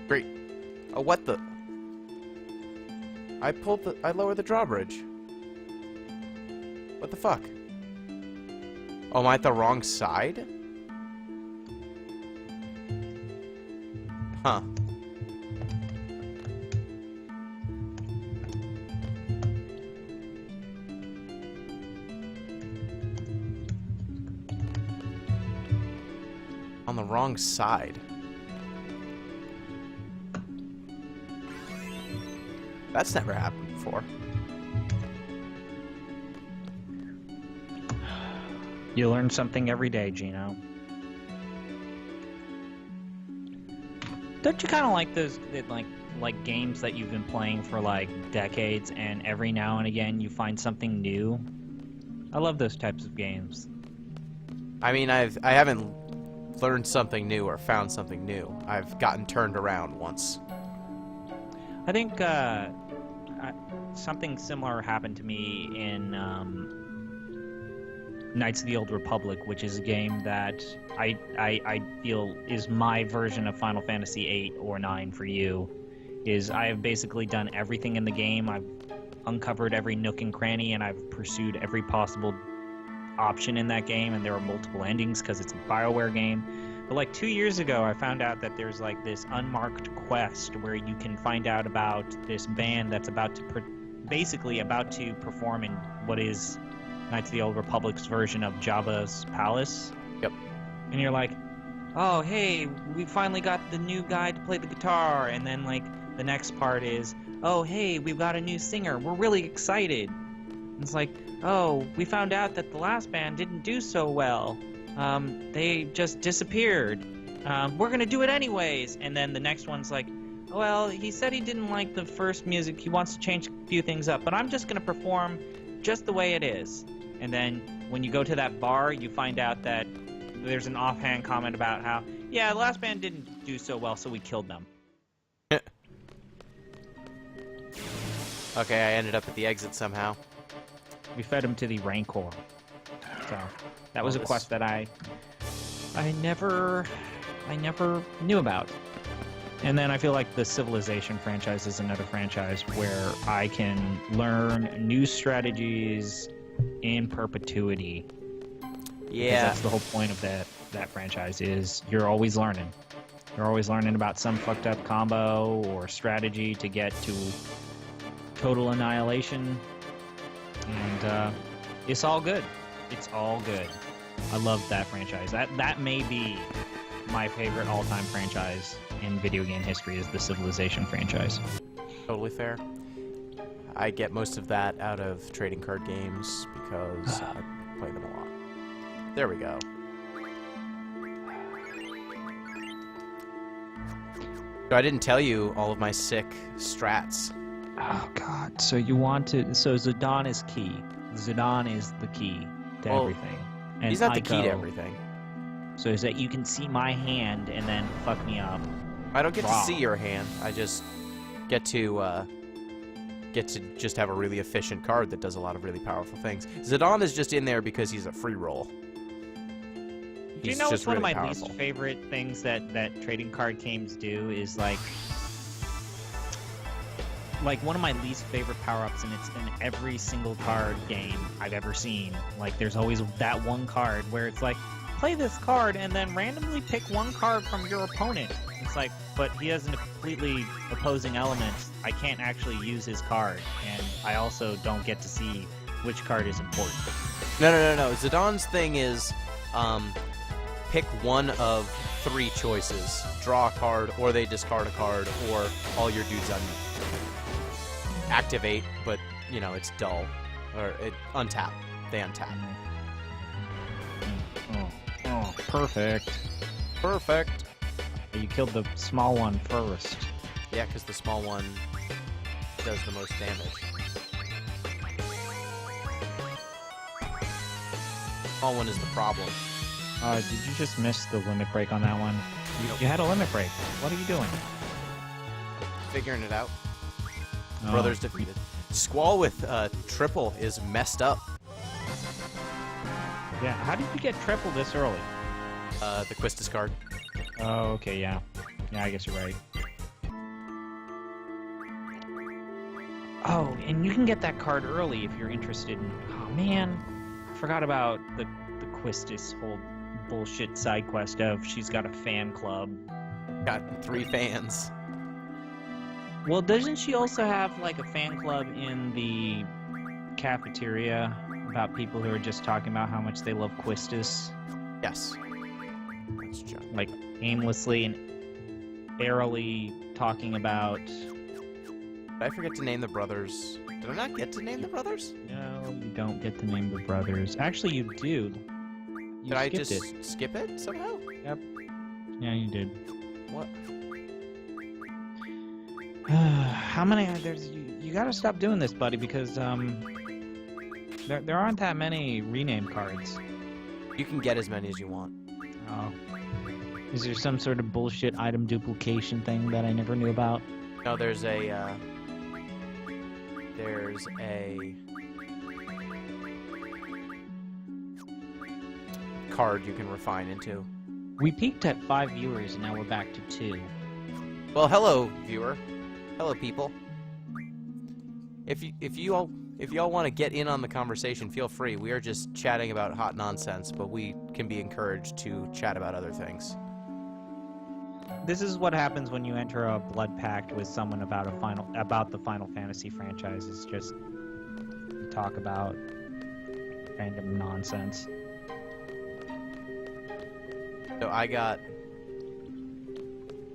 Great. Oh, what the? I lowered the drawbridge. What the fuck? Oh, am I at the wrong side? Huh. On the wrong side. That's never happened before. You learn something every day, Gino. Don't you kind of like those like games that you've been playing for like decades, and every now and again you find something new? I love those types of games. I mean, I haven't learned something new or found something new. I've gotten turned around once. I think something similar happened to me in Knights of the Old Republic, which is a game that I feel is my version of Final Fantasy VIII or IX for you. Is I have basically done everything in the game. I've uncovered every nook and cranny, and I've pursued every possible option in that game, and there are multiple endings because it's a BioWare game. But like 2 years ago, I found out that there's like this unmarked quest where you can find out about this band that's about to basically about to perform in what is Knights of the Old Republic's version of Jabba's palace. Yep. And you're like, oh, hey, we finally got the new guy to play the guitar. And then, like, the next part is, oh, hey, we've got a new singer. We're really excited. And it's like, oh, we found out that the last band didn't do so well. They just disappeared. We're going to do it anyways. And then the next one's like, well, he said he didn't like the first music. He wants to change a few things up. But I'm just going to perform just the way it is. And then when you go to that bar, you find out that there's an offhand comment about how, yeah, the last band didn't do so well, so we killed them. Okay, I ended up at the exit somehow. We fed him to the Rancor. So that was a quest that I never knew about. And then I feel like the Civilization franchise is another franchise where I can learn new strategies in perpetuity. Yeah. Because that's the whole point of that franchise is you're always learning. You're always learning about some fucked up combo or strategy to get to total annihilation. And it's all good. It's all good. I love that franchise. That may be my favorite all-time franchise in video game history is the Civilization franchise. Totally fair. I get most of that out of trading card games because I play them a lot. There we go. So I didn't tell you all of my sick strats. Oh god. So you want to so Zidane is key. Zidane is the key to everything. And he's not the key to everything. So is that you can see my hand and then fuck me up. I don't get to see your hand. I just get to just have a really efficient card that does a lot of really powerful things. Zidane is just in there because he's a free roll. Do you know what's one of my least favorite things that trading card games do is like one of my least favorite power-ups, and it's in every single card game I've ever seen. Like there's always that one card where it's like, play this card and then randomly pick one card from your opponent. It's like, but he has a completely opposing element. I can't actually use his card, and I also don't get to see which card is important. No. Zidane's thing is, pick one of 3 choices. Draw a card, or they discard a card, or all your dudes activate, but, you know, it's dull. Or untap. They untap. Oh, perfect. Perfect. You killed the small one first. Yeah, because the small one does the most damage. Small one is the problem. Did you just miss the limit break on that one? You had a limit break. What are you doing? Figuring it out. Brothers defeated. Squall with triple is messed up. Yeah, how did you get triple this early? The Quistis card. Oh, okay, yeah. Yeah, I guess you're right. Oh, and you can get that card early if you're interested in... Oh, man. I forgot about the Quistis whole bullshit side quest of she's got a fan club. Got 3 fans. Well, doesn't she also have, like, a fan club in the cafeteria about people who are just talking about how much they love Quistis? Yes. Like, aimlessly and airily talking about... Did I forget to name the brothers? Did I not get to name the brothers? No, you don't get to name the brothers. Actually, you do. Did I just skip it somehow? Yep. Yeah, you did. What? How many? You gotta stop doing this, buddy, because there aren't that many rename cards. You can get as many as you want. Oh. Is there some sort of bullshit item duplication thing that I never knew about? No, there's a card you can refine into. We peaked at 5 viewers, and now we're back to 2. Well, hello, viewer. Hello, people. If you all want to get in on the conversation, feel free. We are just chatting about hot nonsense, but we can be encouraged to chat about other things. This is what happens when you enter a blood pact with someone about the Final Fantasy franchise. It's just talk about random nonsense. So I got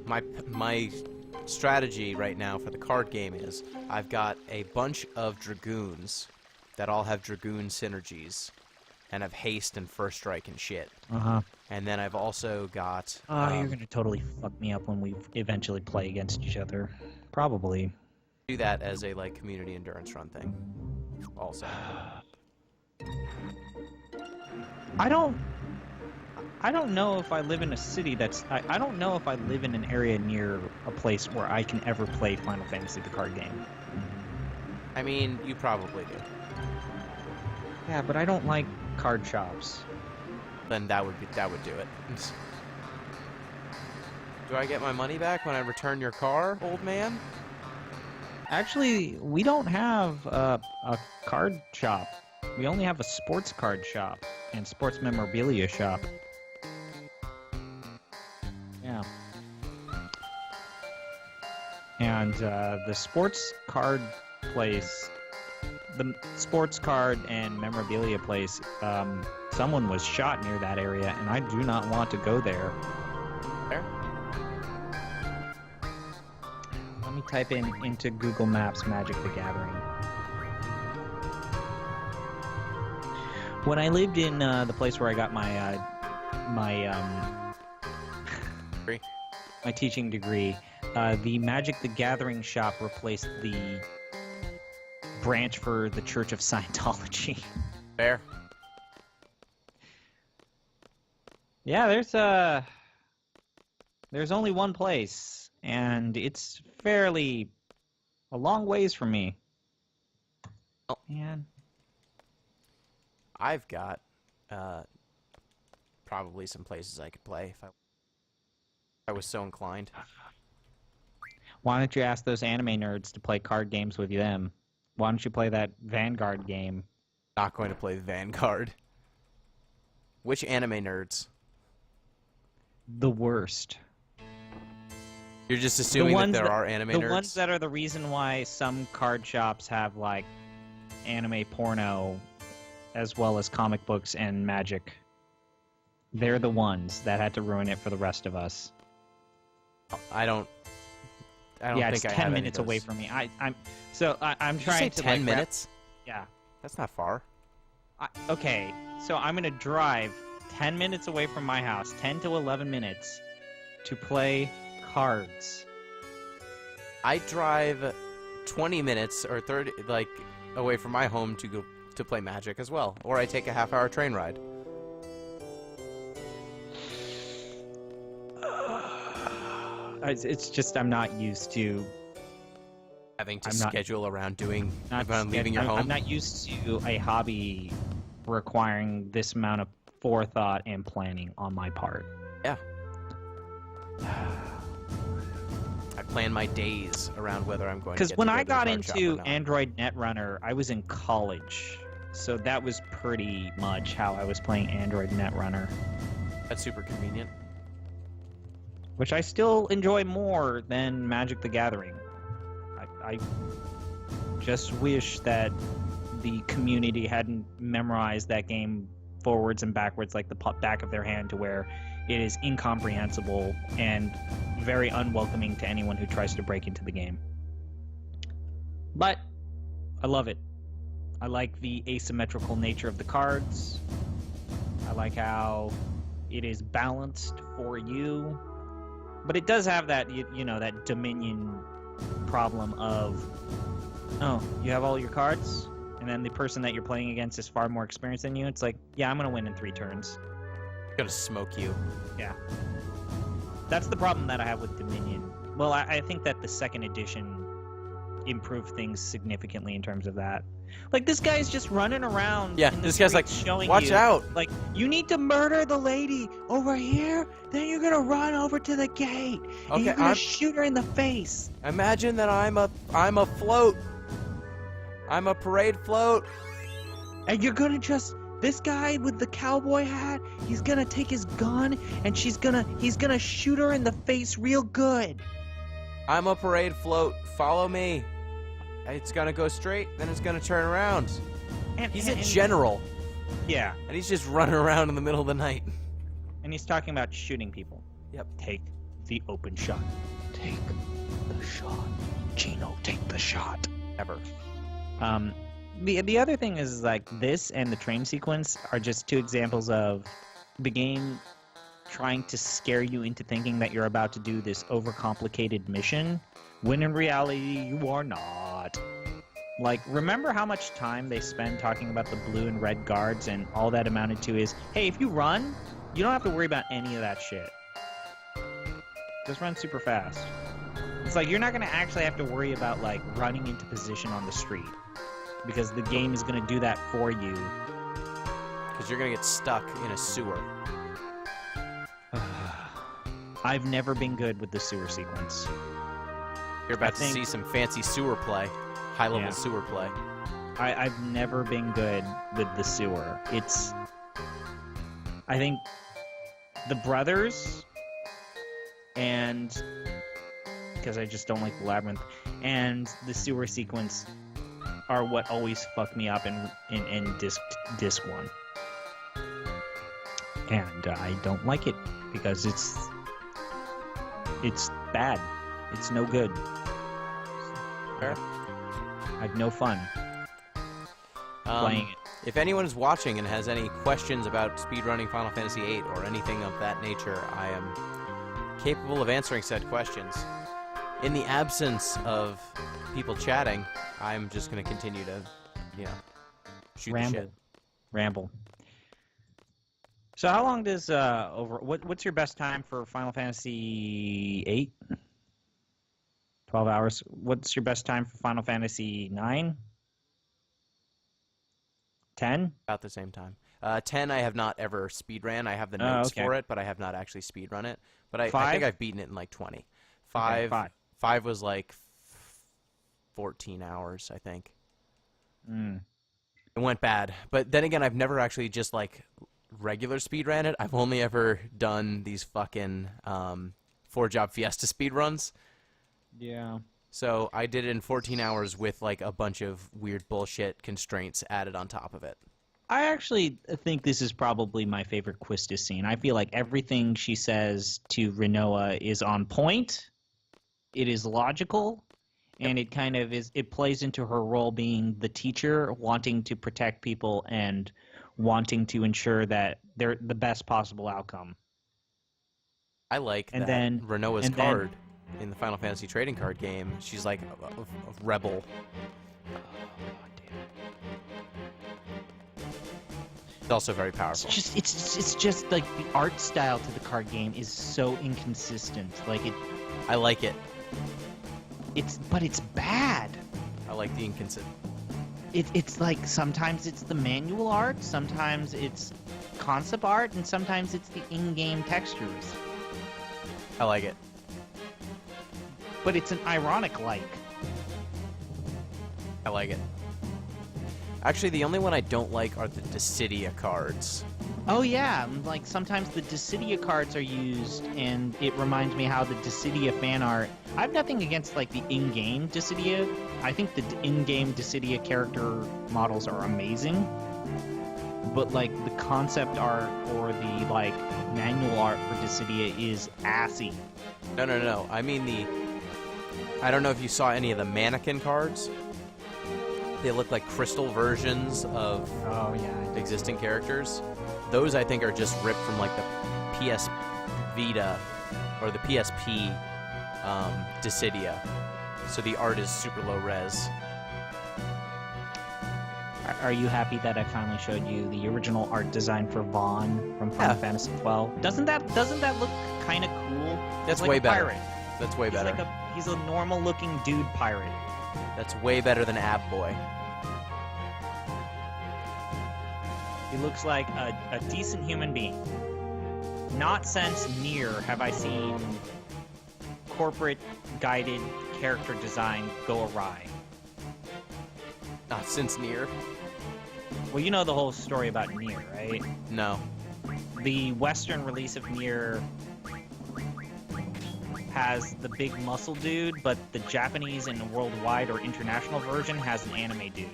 my strategy right now for the card game is I've got a bunch of dragoons that all have dragoon synergies and have haste and first strike and shit. And then I've also got you're gonna totally fuck me up when we eventually play against each other. Probably. Do that as a like community endurance run thing. Also. I don't know if I live in a city that's... I don't know if I live in an area near a place where I can ever play Final Fantasy the card game. I mean, you probably do. Yeah, but I don't like card shops. Then that would do it. Do I get my money back when I return your car, old man? Actually, we don't have a card shop. We only have a sports card shop and sports memorabilia shop. Yeah. And the sports card place the sports card and memorabilia place, someone was shot near that area, and I do not want to go there. There. Let me type into Google Maps Magic the Gathering. When I lived in the place where I got my Degree? my teaching degree, the Magic the Gathering shop replaced the branch for the Church of Scientology. Fair. Yeah, there's only one place, and it's fairly a long ways from me. Oh. Man. I've got probably some places I could play if I was so inclined. Why don't you ask those anime nerds to play card games with them? Why don't you play that Vanguard game? Not going to play Vanguard. Which anime nerds? The worst. You're just assuming that there are anime nerds? The ones that are the reason why some card shops have, like, anime porno as well as comic books and magic. They're the ones that had to ruin it for the rest of us. I don't yeah, think it's I 10 have minutes any of away those. from me. I'm Did you trying say to 10 like, minutes? Yeah. That's not far. Okay, so I'm gonna drive 10 minutes away from my house, 10 to 11 minutes, to play cards. I drive 20 minutes or 30 away from my home to go to play Magic as well, or I take a half-hour train ride. It's just I'm not used to Having to I'm not- schedule around leaving I'm- your home. I'm not used to a hobby requiring this amount of forethought and planning on my part. Yeah. I plan my days around whether I'm going to Because get when to go I to the got card shop or into not. Android Netrunner, I was in college. So that was pretty much how I was playing Android Netrunner, That's super convenient. which I still enjoy more than Magic the Gathering. I just wish that the community hadn't memorized that game forwards and backwards like the back of their hand, to where it is incomprehensible and very unwelcoming to anyone who tries to break into the game. But I love it. I like the asymmetrical nature of the cards. I like how it is balanced for you. But it does have that, you know, that Dominion problem of, oh, you have all your cards? And then the person that you're playing against is far more experienced than you. It's like, yeah, I'm going to win in 3 turns. Gonna smoke you. Yeah. That's the problem that I have with Dominion. Well, I think that the second edition improved things significantly in terms of that. Like, this guy's just running around. Yeah, in the this guy's like, streets showing watch you, out. Like, you need to murder the lady over here, then you're gonna run over to the gate. And Okay, you're gonna shoot her in the face. Imagine that I'm a float. I'm a parade float. And you're gonna just, this guy with the cowboy hat, he's gonna take his gun and he's gonna shoot her in the face real good. I'm a parade float. Follow me. It's gonna go straight, then it's gonna turn around. And He's a general, Yeah, and he's just running around in the middle of the night. and he's talking about shooting people. Yep. Take the open shot. Take the shot. Gino, take the shot. Ever. The other thing is, like, this and the train sequence are just 2 examples of the game trying to scare you into thinking that you're about to do this overcomplicated mission, when in reality you are not. Like, remember how much time they spend talking about the blue and red guards, and all that amounted to is, hey, if you run, you don't have to worry about any of that shit. Just run super fast. It's like, you're not going to actually have to worry about, like, running into position on the street, because the game is going to do that for you. Because you're gonna get stuck in a sewer. I've never been good with the sewer sequence. You're about I to think- see some fancy sewer play. High-level Yeah. sewer play. I've never been good with the sewer. I think the brothers, and because I just don't like the labyrinth, and the sewer sequence are what always fuck me up in disc 1. And I don't like it because it's bad. It's no good. Fair. I have no fun playing it. If anyone is watching and has any questions about speedrunning Final Fantasy VIII or anything of that nature, I am capable of answering said questions. In the absence of people chatting, I'm just going to continue to, shoot the shit. Ramble. So how long does what's your best time for Final Fantasy VIII? 12 hours. What's your best time for Final Fantasy IX? 10? About the same time. 10 I have not ever speedran. I have the notes for it, but I have not actually speedrun it. But I think I've beaten it in like 20. 5 was like 14 hours, I think. Mm. It went bad. But then again, I've never actually just like regular speedran it. I've only ever done these fucking 4-job Fiesta speedruns. Yeah. So I did it in 14 hours with like a bunch of weird bullshit constraints added on top of it. I actually think this is probably my favorite Quistis scene. I feel like everything she says to Rinoa is on point. It is logical, and it kind of is. It plays into her role being the teacher, wanting to protect people and wanting to ensure that they're the best possible outcome. I like that Rinoa's card in the Final Fantasy trading card game. She's like a rebel. It's also very powerful. It's just like the art style to the card game is so inconsistent. Like it. I like it. But it's bad. I like the inconsistent. It's like sometimes it's the manual art, sometimes it's concept art, and sometimes it's the in-game textures. I like it. But it's an ironic like. I like it. Actually, the only one I don't like are the Dissidia cards. Oh yeah, like sometimes the Dissidia cards are used, and it reminds me how the Dissidia fan art. I have nothing against like the in-game Dissidia. I think the in-game Dissidia character models are amazing, but like the concept art or the like manual art for Dissidia is assy. No. I mean I don't know if you saw any of the mannequin cards. They look like crystal versions of existing characters. Those, I think, are just ripped from, like, the PS Vita or the PSP Dissidia. So the art is super low res. Are you happy that I finally showed you the original art design for Vaughn from Final Fantasy XII? Doesn't that look kind of cool? That's like way a better. Pirate. That's way better. He's a normal-looking dude pirate. That's way better than Ab Boy. He looks like a decent human being. Not since Nier have I seen corporate guided character design go awry. Not since Nier. Well, you know the whole story about Nier, right? No. The Western release of Nier has the big muscle dude, but the Japanese and worldwide or international version has an anime dude.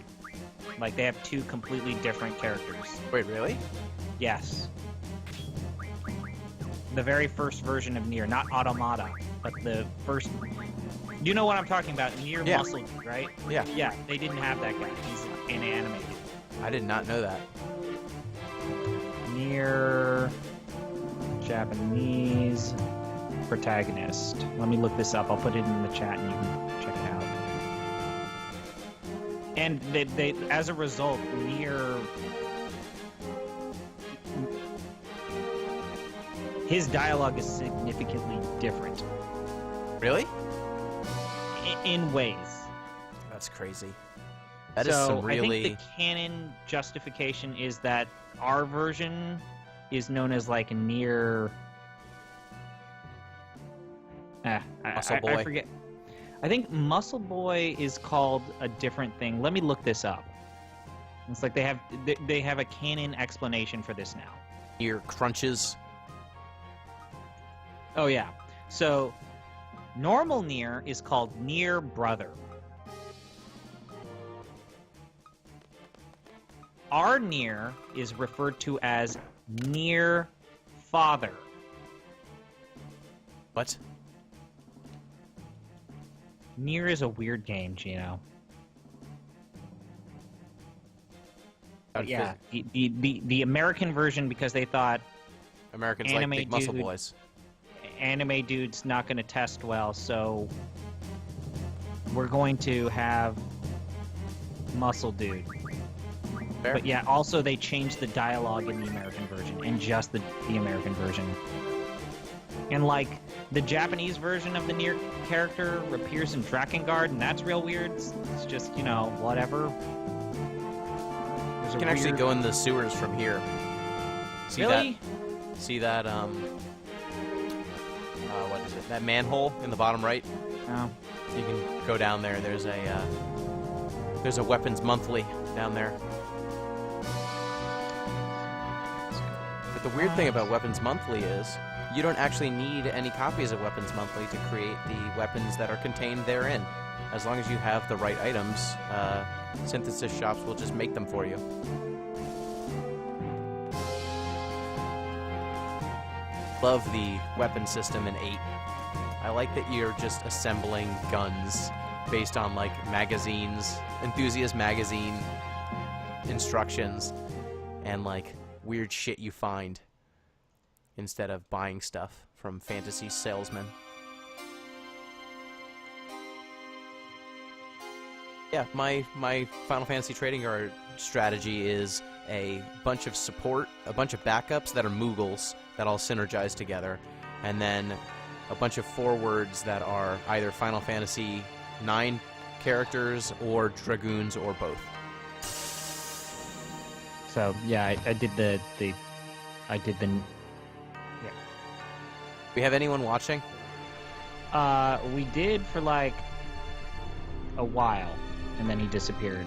Like, they have two completely different characters. Wait, really? Yes. The very first version of Nier, not Automata, but the first... You know what I'm talking about, Nier Muscle, right? Yeah. Yeah, they didn't have that guy. He's an anime dude. I did not know that. Nier... Japanese... protagonist. Let me look this up. I'll put it in the chat and you can check it out. And they as a result, Nier, his dialogue is significantly different. Really? In ways. That's crazy. That is some really... I think the canon justification is that our version is known as like Nier... I forget. I think Muscle Boy is called a different thing. Let me look this up. It's like they have a canon explanation for this now. Nier Crunches. Oh yeah. So normal Nier is called Nier Brother. our Nier is referred to as Nier Father. What? Nier is a weird game, Gino. But yeah, the American version, because they thought Americans anime like big muscle dude- boys. anime dude's not going to test well, so we're going to have muscle dude. Fair. But yeah, also they changed the dialogue in the American version, and just the American version. And like, the Japanese version of the Nier character appears in Drakengard, and that's real weird. It's just, you know, whatever. There's a You can actually weird- go in the sewers from here. See Really? that? See that? What is it? That manhole in the bottom right. No. You can go down there. There's a weapons monthly down there. But the weird thing about weapons monthly is you don't actually need any copies of weapons monthly to create the weapons that are contained therein. As long as you have the right items, synthesis shops will just make them for you. Love the weapon system in 8. I like that you're just assembling guns based on like magazines, Enthusiast magazine instructions, and like weird shit you find instead of buying stuff from fantasy salesmen. Yeah, my Final Fantasy trading card strategy is a bunch of support, a bunch of backups that are Moogles that all synergize together, and then a bunch of forwards that are either Final Fantasy IX characters or Dragoons or both. So yeah, I did the We have anyone watching? we did for like a while, and then he disappeared.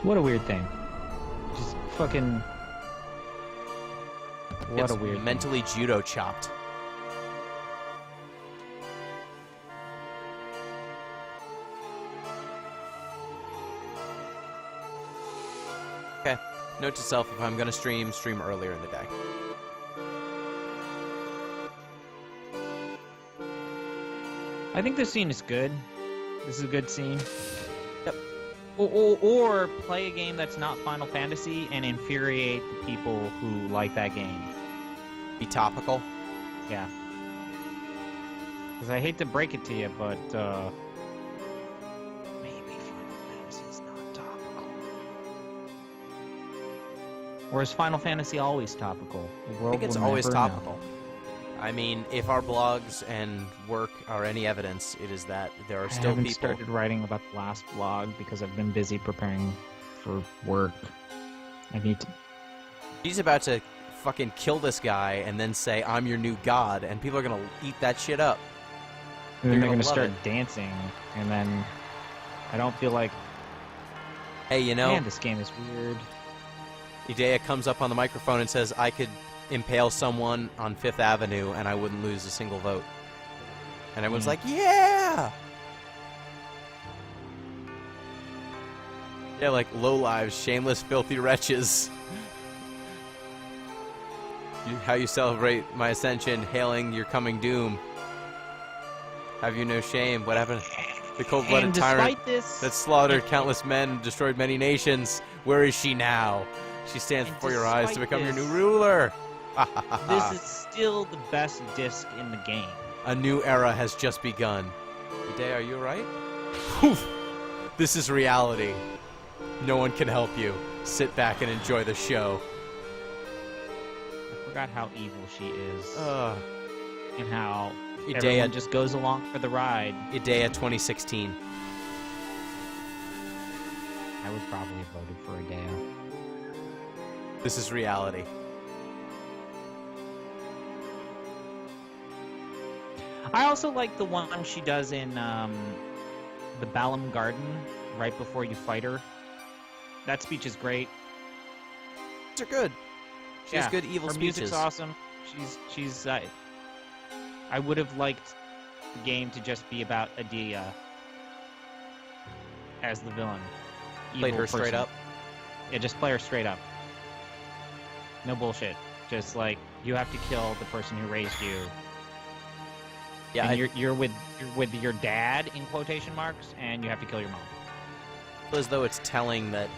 What a weird thing. Just fucking. What It's a weird thing. mentally judo chopped. Okay. Note to self, if I'm gonna stream earlier in the day. I think this scene is good. This is a good scene. Yep. Or play a game that's not Final Fantasy and infuriate the people who like that game. Be topical. Yeah. Because I hate to break it to you, but maybe Final Fantasy's not topical. Or is Final Fantasy always topical? The I world think it's will always never know. topical. I mean, if our blogs and work are any evidence, it is that there are I still haven't people. started writing about the last blog because I've been busy preparing for work. I need to. He's about to fucking kill this guy and then say, "I'm your new god," and people are gonna eat that shit up. And then You're they're gonna gonna love start it. dancing, and then I don't feel like. Hey, you know, Man, this game is weird. Idea comes up on the microphone and says, "I could impale someone on Fifth Avenue and I wouldn't lose a single vote." And everyone's like, "Yeah!" Yeah, like lowlives, shameless, filthy wretches. How you celebrate my ascension, hailing your coming doom. Have you no shame? What happened? The cold-blooded And tyrant despite this, that slaughtered countless men and destroyed many nations. Where is she now? She stands And before your eyes to despite become your this- new ruler. this is still the best disc in the game. A new era has just begun. Idea, are you alright? Whew. This is reality. No one can help you. Sit back and enjoy the show. I forgot how evil she is, and how Idea, everyone just goes along for the ride. Idea 2016. I would probably have voted for Idea. This is reality. I also like the one she does in the Balam Garden right before you fight her. That speech is great. These are good. She has good evil her speeches. music's awesome. She's I would have liked the game to just be about Adia as the villain. Played Evil her straight person. up. Yeah, just play her straight up. No bullshit. Just like you have to kill the person who raised you. Yeah, And you're with your dad in quotation marks, and you have to kill your mom. I feel as though it's telling that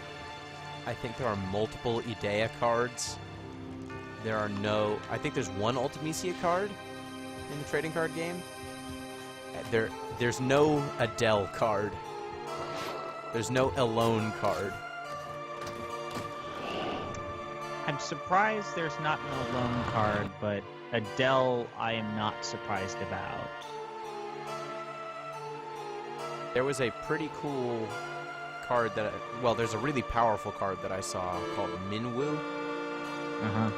I think there are multiple Idea cards. There are no... I think there's one Ultimisia card in the trading card game. There's no Adele card. There's no Elone card. I'm surprised there's not an Alone card, but Adele I am not surprised about. There was a pretty cool card that... well, there's a really powerful card that I saw called Minwoo. Uh-huh.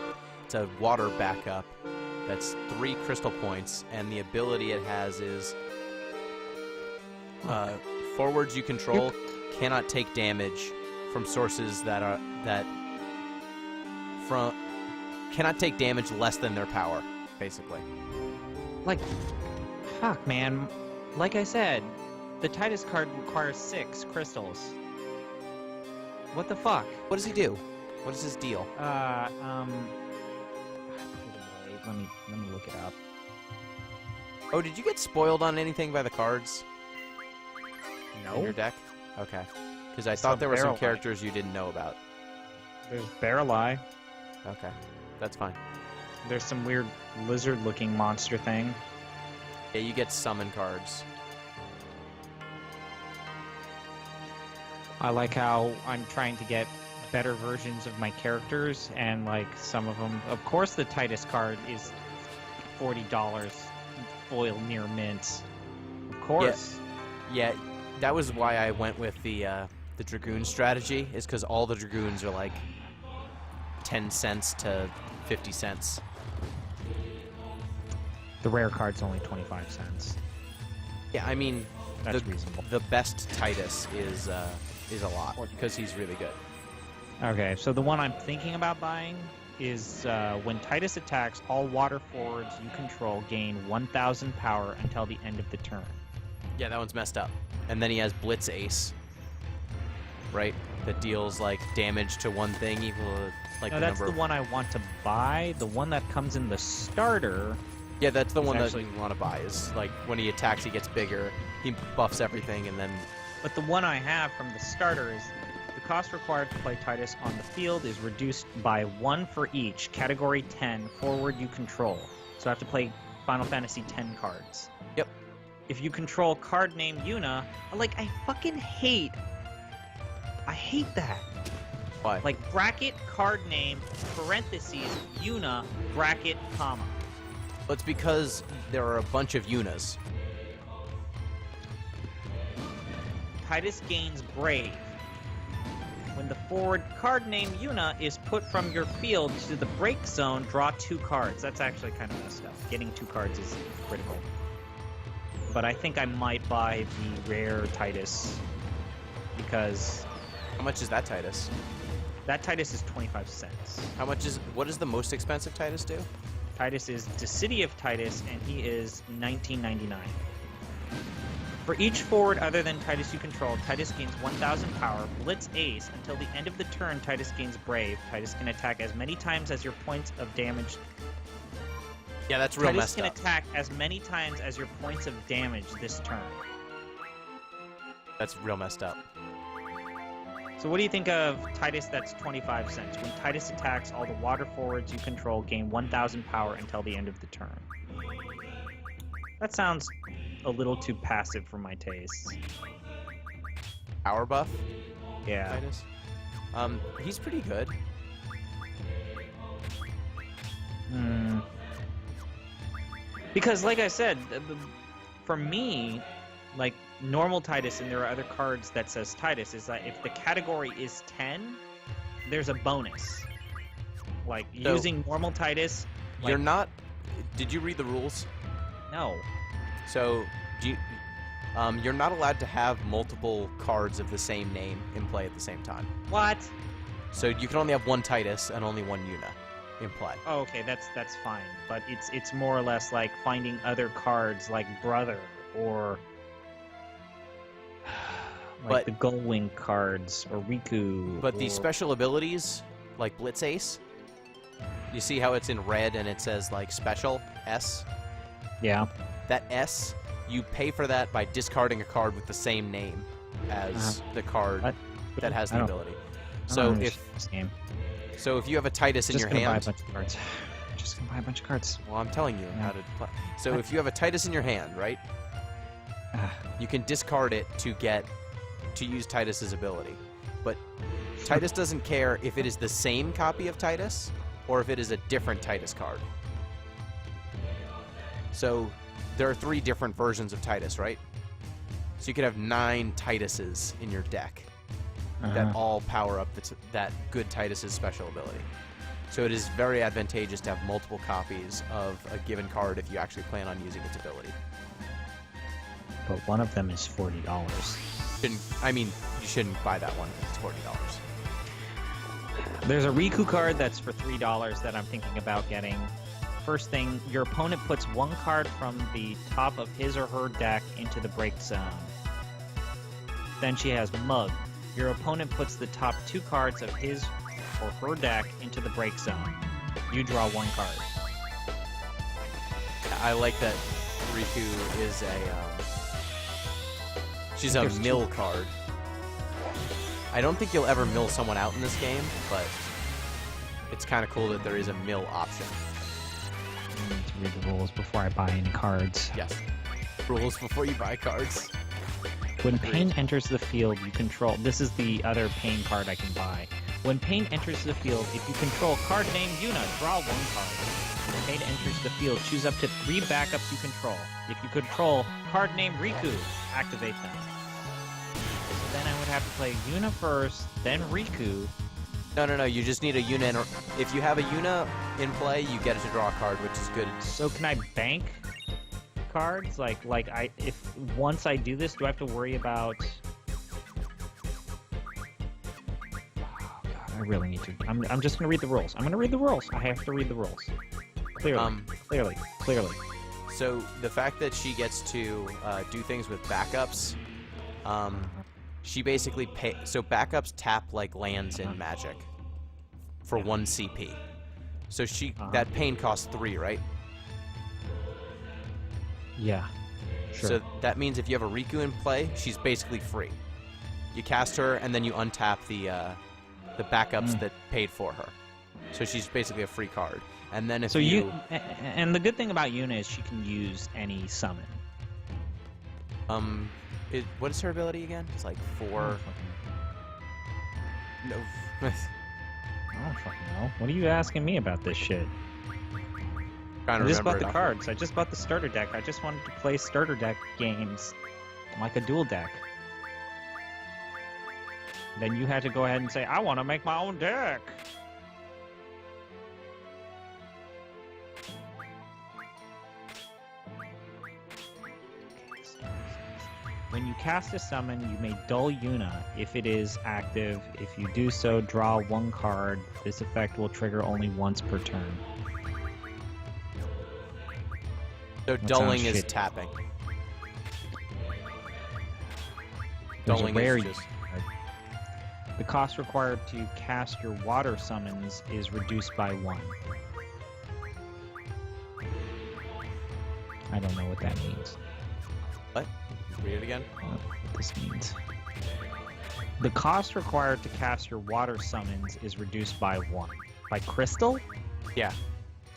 It's a water backup that's 3 crystal points, and the ability it has is forwards you control cannot take damage from sources that cannot take damage less than their power, basically. Like, fuck, man. Like I said, the Titus card requires 6 crystals. What the fuck? What does he do? What is his deal? Let me look it up. Oh, did you get spoiled on anything by the cards in your deck? Okay. Because I thought there were some Barrel Eye. characters you didn't know about. There's Barrel Eye. Okay. That's fine. There's some weird lizard-looking monster thing. Yeah, you get summon cards. I like how I'm trying to get better versions of my characters, and like some of them, of course the Titus card is $40 foil near mint. Of course. Yeah, that was why I went with the Dragoon strategy, is because all the Dragoons are like 10 cents to 50 cents. The rare card's only 25 cents. Yeah, I mean, That's reasonable. the best Titus is a lot, because he's really good. Okay, so the one I'm thinking about buying is when Titus attacks, all water forwards you control gain 1,000 power until the end of the turn. Yeah, that one's messed up. And then he has Blitz Ace, right? That deals like damage to one thing equal to like No, the that's number the one I want to buy. The one that comes in the starter. Yeah, that's the one actually- that you want to buy. Is like when he attacks, he gets bigger. He buffs everything, and then But the one I have from the starter is the cost required to play Titus on the field is reduced by 1 for each Category 10 forward you control. So I have to play Final Fantasy X cards. Yep. If you control card name Yuna, like I fucking hate that. why? Like bracket card name parentheses Yuna bracket comma. Well, it's because there are a bunch of Yunas. Titus gains Brave. When the forward card name Yuna is put from your field to the break zone, draw 2 cards. That's actually kind of messed up. Getting 2 cards is critical. But I think I might buy the rare Titus because How much is that Titus? that Titus is 25 cents. What does the most expensive Titus do? Titus is the City of Titus, and he is $19.99. For each forward other than Titus you control, Titus gains 1,000 power, Blitz Ace. Until the end of the turn, Titus gains Brave. Titus can attack as many times as your points of damage. Yeah, that's real Titus messed can up. attack as many times as your points of damage this turn. That's real messed up. So what do you think of Titus that's 25 cents? When Titus attacks, all the water forwards you control gain 1,000 power until the end of the turn. That sounds a little too passive for my taste. Power buff Yeah. Titus. He's pretty good. Because, like I said, for me, like normal Titus, and there are other cards that says Titus, is that if the category is 10, there's a bonus. Like So, using normal Titus. You're like, not. Did you read the rules? No. So, you're not allowed to have multiple cards of the same name in play at the same time. What? So you can only have one Titus and only one Yuna. in play. Oh, okay, that's fine. But it's more or less like finding other cards like Brother or But- like the Gullwing cards or Riku. But or... these special abilities, like Blitz Ace, you see how it's in red and it says like special S? Yeah. That S, you pay for that by discarding a card with the same name as the card What? that has I the don't- ability. I So don't if understand this game. so if you have a Titus in Just your gonna buy a hand, bunch of cards. Just gonna buy a bunch of cards. well, I'm telling you Yeah. how to play. So if you have a Titus in your hand, right? Ah. You can discard it to use Titus's ability. But Titus doesn't care if it is the same copy of Titus or if it is a different Titus card. So there are 3 different versions of Titus, right? So you could have 9 Tituses in your deck that all power up that good Titus's special ability. So it is very advantageous to have multiple copies of a given card if you actually plan on using its ability. But one of them is $40. You shouldn't buy that one. It's $40. There's a Riku card that's for $3 that I'm thinking about getting. First thing, your opponent puts 1 card from the top of his or her deck into the break zone. Then she has Mug. Your opponent puts the top 2 cards of his or her deck into the break zone. You draw 1 card. I like that Riku is she's a There's mill card. I don't think you'll ever mill someone out in this game, but it's kind of cool that there is a mill option. I need to read the rules before I buy any cards. Yes. Rules before you buy cards. When Pain enters the field, you control... This is the other Pain card I can buy. When Pain enters the field, if you control card named Yuna, draw 1 card. When Pain enters the field, choose up to 3 backups you control. If you control card named Riku, activate them. So then I would have to play Yuna first, then Riku. No. You just need a Yuna. If you have a Yuna in play, you get to draw a card, which is good. So can I bank cards? If once I do this, do I have to worry about... Oh, God, I really need to. I'm just gonna read the rules. I'm gonna read the rules. I have to read the rules. Clearly. So the fact that she gets to do things with backups, she basically so backups tap like lands in Magic for 1 CP. So that Pain costs 3, right? Yeah. Sure. So that means if you have a Riku in play, she's basically free. You cast her, and then you untap the backups that paid for her. So she's basically a free card. And then if and the good thing about Yuna is she can use any summon. what is her ability again? It's like 4. No. I don't fucking know. What are you asking me about this shit? I just bought the cards. I just bought the starter deck. I just wanted to play starter deck games like a dual deck. Then you had to go ahead and say, I want to make my own deck. When you cast a summon, you may dull Yuna if it is active. If you do so, draw 1 card. This effect will trigger only once per turn. So That dulling sounds is shitty. tapping. There's a Dulling rare is just... card. The cost required to cast your water summons is reduced by 1. I don't know what that means. What? Read it again. I don't know what this means. The cost required to cast your water summons is reduced by 1. By crystal? Yeah.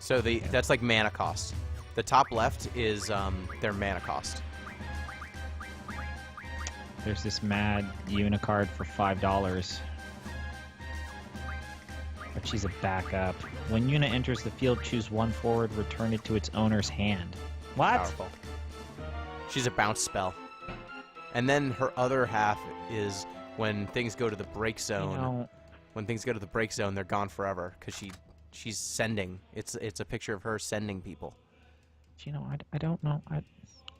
So that's like mana cost. The top left is their mana cost. There's this mad Yuna card for $5. But she's a backup. When Yuna enters the field, choose 1 forward, return it to its owner's hand. What? Powerful. She's a bounce spell. And then her other half is when things go to the break zone. You know, When things go to the break zone, they're gone forever because she's sending. It's a picture of her sending people. you know, I don't know. I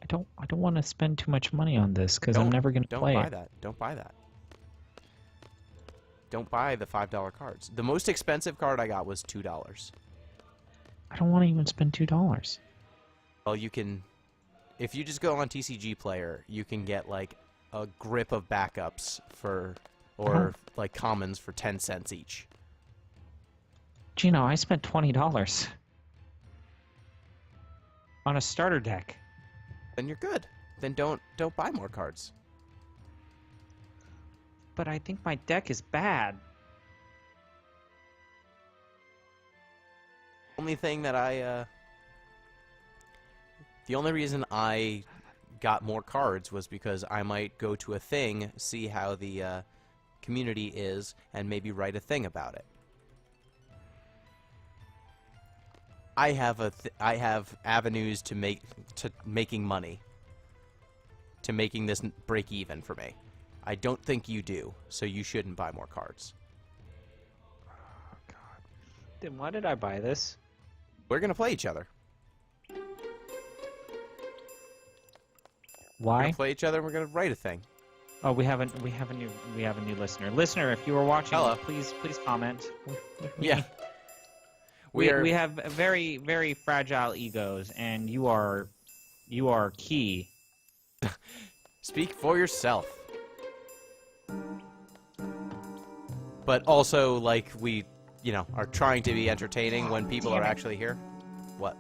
don't want to spend too much money on this because I'm never gonna play Don't buy it. that. Don't buy that. Don't buy the $5 cards. The most expensive card I got was $2. I don't want to even spend $2. Well, you can... If you just go on TCG Player, you can get, like, a grip of backups for... Or, like, commons for 10 cents each. Gino, I spent $20 on a starter deck. Then you're good. Then don't buy more cards. But I think my deck is bad. Only thing that the only reason I got more cards was because I might go to a thing, see how the community is, and maybe write a thing about it. I have avenues to making money, to making this break even for me. I don't think you do, so you shouldn't buy more cards. Oh, God. Then why did I buy this? We're gonna play each other. We're Why? gonna play each other. And we're gonna write a thing. Oh, we have a new listener. Listener, if you are watching, Hello. please comment. Yeah. We have very, very fragile egos, and you are key. Speak for yourself. But also, like, we, are trying to be entertaining when people are actually here. What?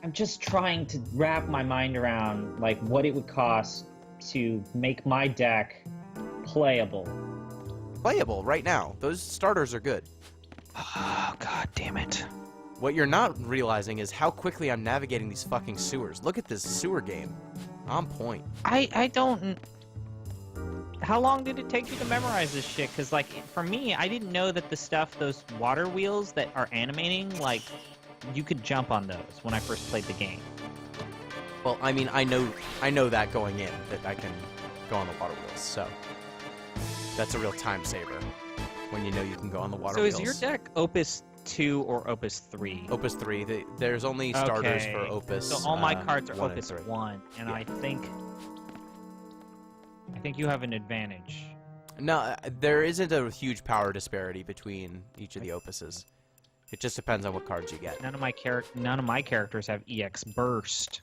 I'm just trying to wrap my mind around, like, what it would cost to make my deck playable. Playable right now. Those starters are good. Oh, God damn it. What you're not realizing is how quickly I'm navigating these fucking sewers. Look at this sewer game. On point. I don't... How long did it take you to memorize this shit? Because, like, for me, I didn't know that the stuff, those water wheels that are animating, like, you could jump on those when I first played the game. Well, I mean, I know that going in, that I can go on the water wheels, so... That's a real time saver, when you know you can go on the water wheels. So is your deck Opus 2 or Opus 3? Opus 3. There's only starters for Opus. So all my cards are 1 Opus and 3. 1, and Yeah. I think you have an advantage. No, there isn't a huge power disparity between each of the Opuses. It just depends on what cards you get. None of my characters have EX Burst.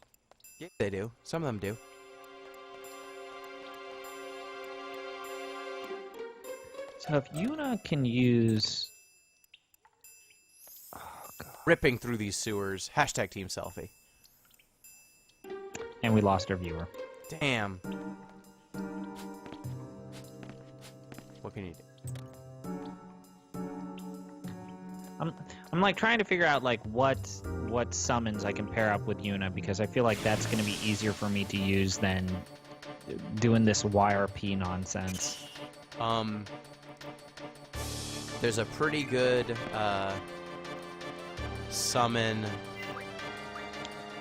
Yeah, they do. Some of them do. So if Yuna can use... Oh, God. Ripping through these sewers. Hashtag team selfie. And we lost our viewer. Damn. What can you do? I'm like trying to figure out like what summons I can pair up with Yuna, because I feel like that's going to be easier for me to use than doing this YRP nonsense. There's a pretty good summon.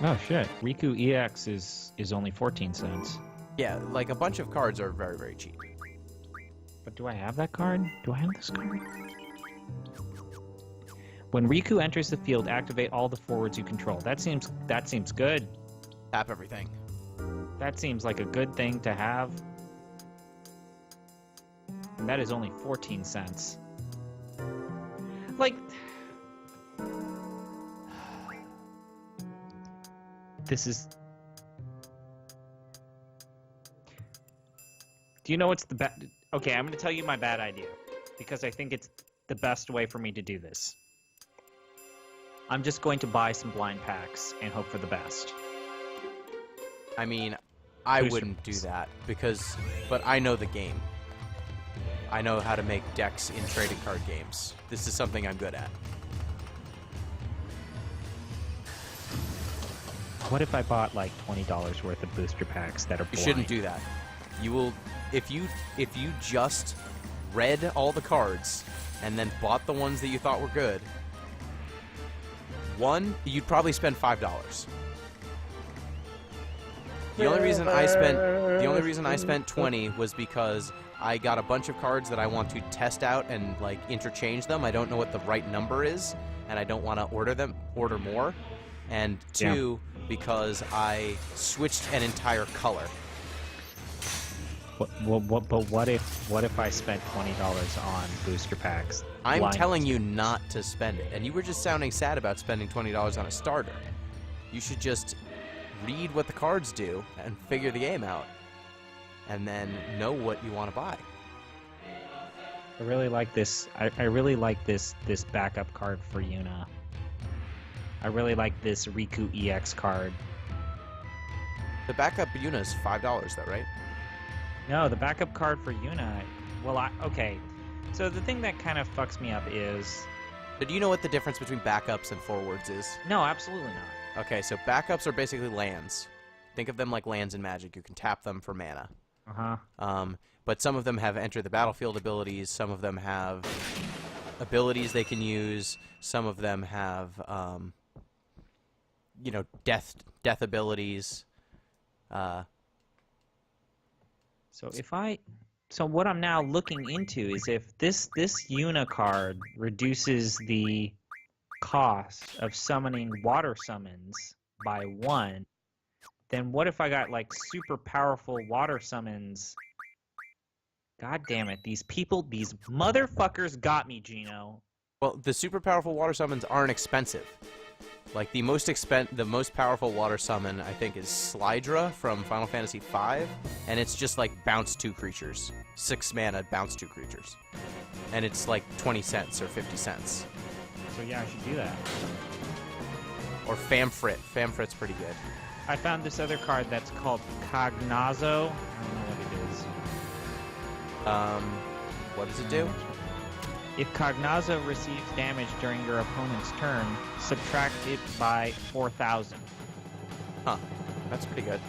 Oh shit! Riku EX is only 14 cents. Yeah, like a bunch of cards are very, very cheap. But do I have that card? Do I have this card? When Riku enters the field, activate all the forwards you control. That seems good. Tap everything. That seems like a good thing to have. And that is only 14 cents. Like... This is... Do you know what's the bad... Okay, I'm going to tell you my bad idea, because I think it's the best way for me to do this. I'm just going to buy some blind packs and hope for the best. I mean, I Booster wouldn't do packs. that, but I know the game. I know how to make decks in trading card games. This is something I'm good at. What if I bought like $20 worth of booster packs that are blind? You shouldn't do that. You will, if you just read all the cards and then bought the ones that you thought were good, you'd probably spend $5. The only reason I spent 20 was because I got a bunch of cards that I want to test out and like interchange them. I don't know what the right number is, and I don't want to order more. And 2, because I switched an entire color. But what if I spent $20 on booster packs? I'm Blind telling you boosters? not to spend it, and you were just sounding sad about spending $20 on a starter. You should just read what the cards do and figure the game out, and then know what you want to buy. I really like this. I really like this backup card for Yuna. I really like this Riku EX card. The backup Yuna is $5 though, right? No, the backup card for Yuna. Well, okay. So the thing that kind of fucks me up is But do you know what the difference between backups and forwards is? no, absolutely not. Okay, so backups are basically lands. Think of them like lands in Magic. You can tap them for mana. But some of them have enter the battlefield abilities. Some of them have abilities they can use. Some of them have, death abilities. So what I'm now looking into is if this Yuna card reduces the cost of summoning water summons by 1, then what if I got like super powerful water summons? God damn it, these motherfuckers got me, Gino. Well, the super powerful water summons aren't expensive. Like the most powerful water summon I think is Slydra from Final Fantasy V, and it's just like bounce 2 creatures, 6 mana bounce 2 creatures, and it's like 20 cents or 50 cents. So yeah, I should do that. Or Famfrit. Famfrit's pretty good. I found this other card that's called Cognazo. I don't know what it is. What does it do? If Cognazo receives damage during your opponent's turn, subtract it by 4,000. Huh. That's pretty good.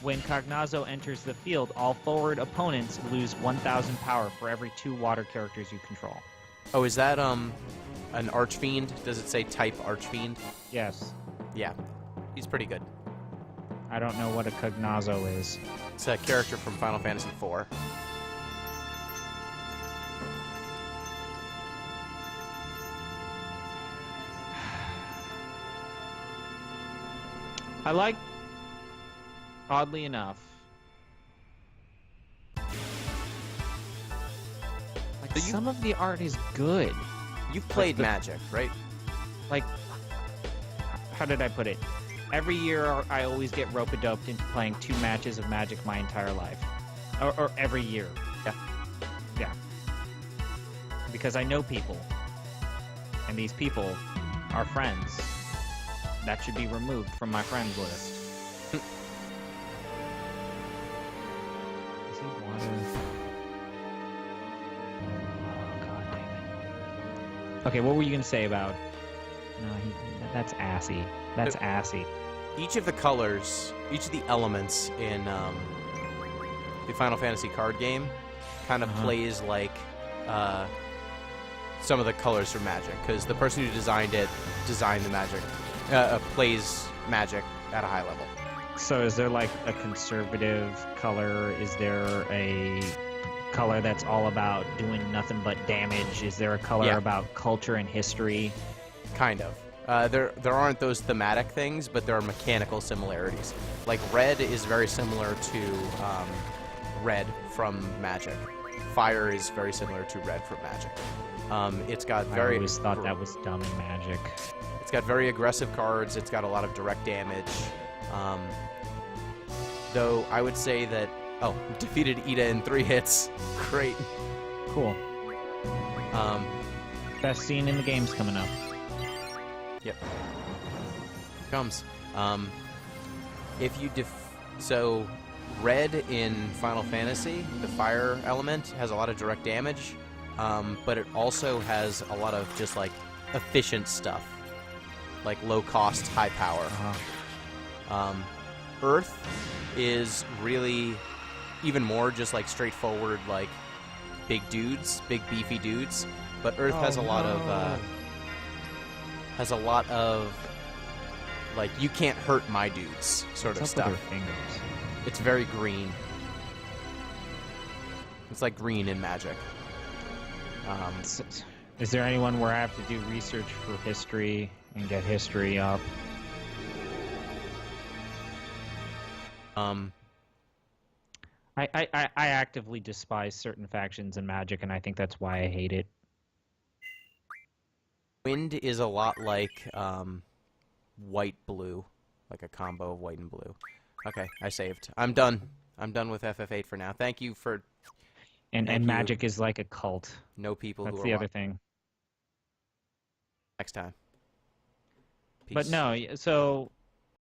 When Cognazo enters the field, all forward opponents lose 1,000 power for every 2 water characters you control. Oh, is that an Archfiend? Does it say type Archfiend? Yes. Yeah. He's pretty good. I don't know what a Cognazo is. It's a character from Final Fantasy IV. I like, oddly enough, like some of the art is good. You've played Magic, right? Like, how did I put it? Every year I always get rope-a-doped into playing 2 matches of Magic my entire life. Or every year. Yeah. Yeah. Because I know people. And these people are friends. That should be removed from my friends list. Is he water? Oh, god damn it. Okay, what were you gonna say about... No, that's assy. That's assy. Each of the colors, each of the elements in the Final Fantasy card game kind of plays like some of the colors from Magic, because the person who designed it designed the Magic. Plays Magic at a high level. So is there like a conservative color? Is there a color that's all about doing nothing but damage? Is there a color about culture and history? Kind of. There aren't those thematic things, but there are mechanical similarities. Like red is very similar to red from Magic. Fire is very similar to red from Magic. It's got very... I always thought that was dumb in Magic. It's got very aggressive cards. It's got a lot of direct damage. Though I would say that... Oh, defeated Ida in 3 hits. Great. Cool. Best scene in the game's coming up. Yep. Comes. If you so red in Final Fantasy, the fire element has a lot of direct damage, but it also has a lot of just like efficient stuff, like low cost, high power. Earth is really even more just like straightforward, like big dudes, big beefy dudes. But Earth has a lot of like you can't hurt my dudes sort of stuff. It's very green. It's like green in Magic. Is there anyone where I have to do research for history and get history up? I actively despise certain factions in Magic, and I think that's why I hate it. Wind is a lot like white-blue, like a combo of white and blue. Okay, I saved. I'm done. I'm done with FF8 for now. Thank you for... And Thank you. Magic is like a cult. No people That's who the are other thing. next time. Peace. But no, so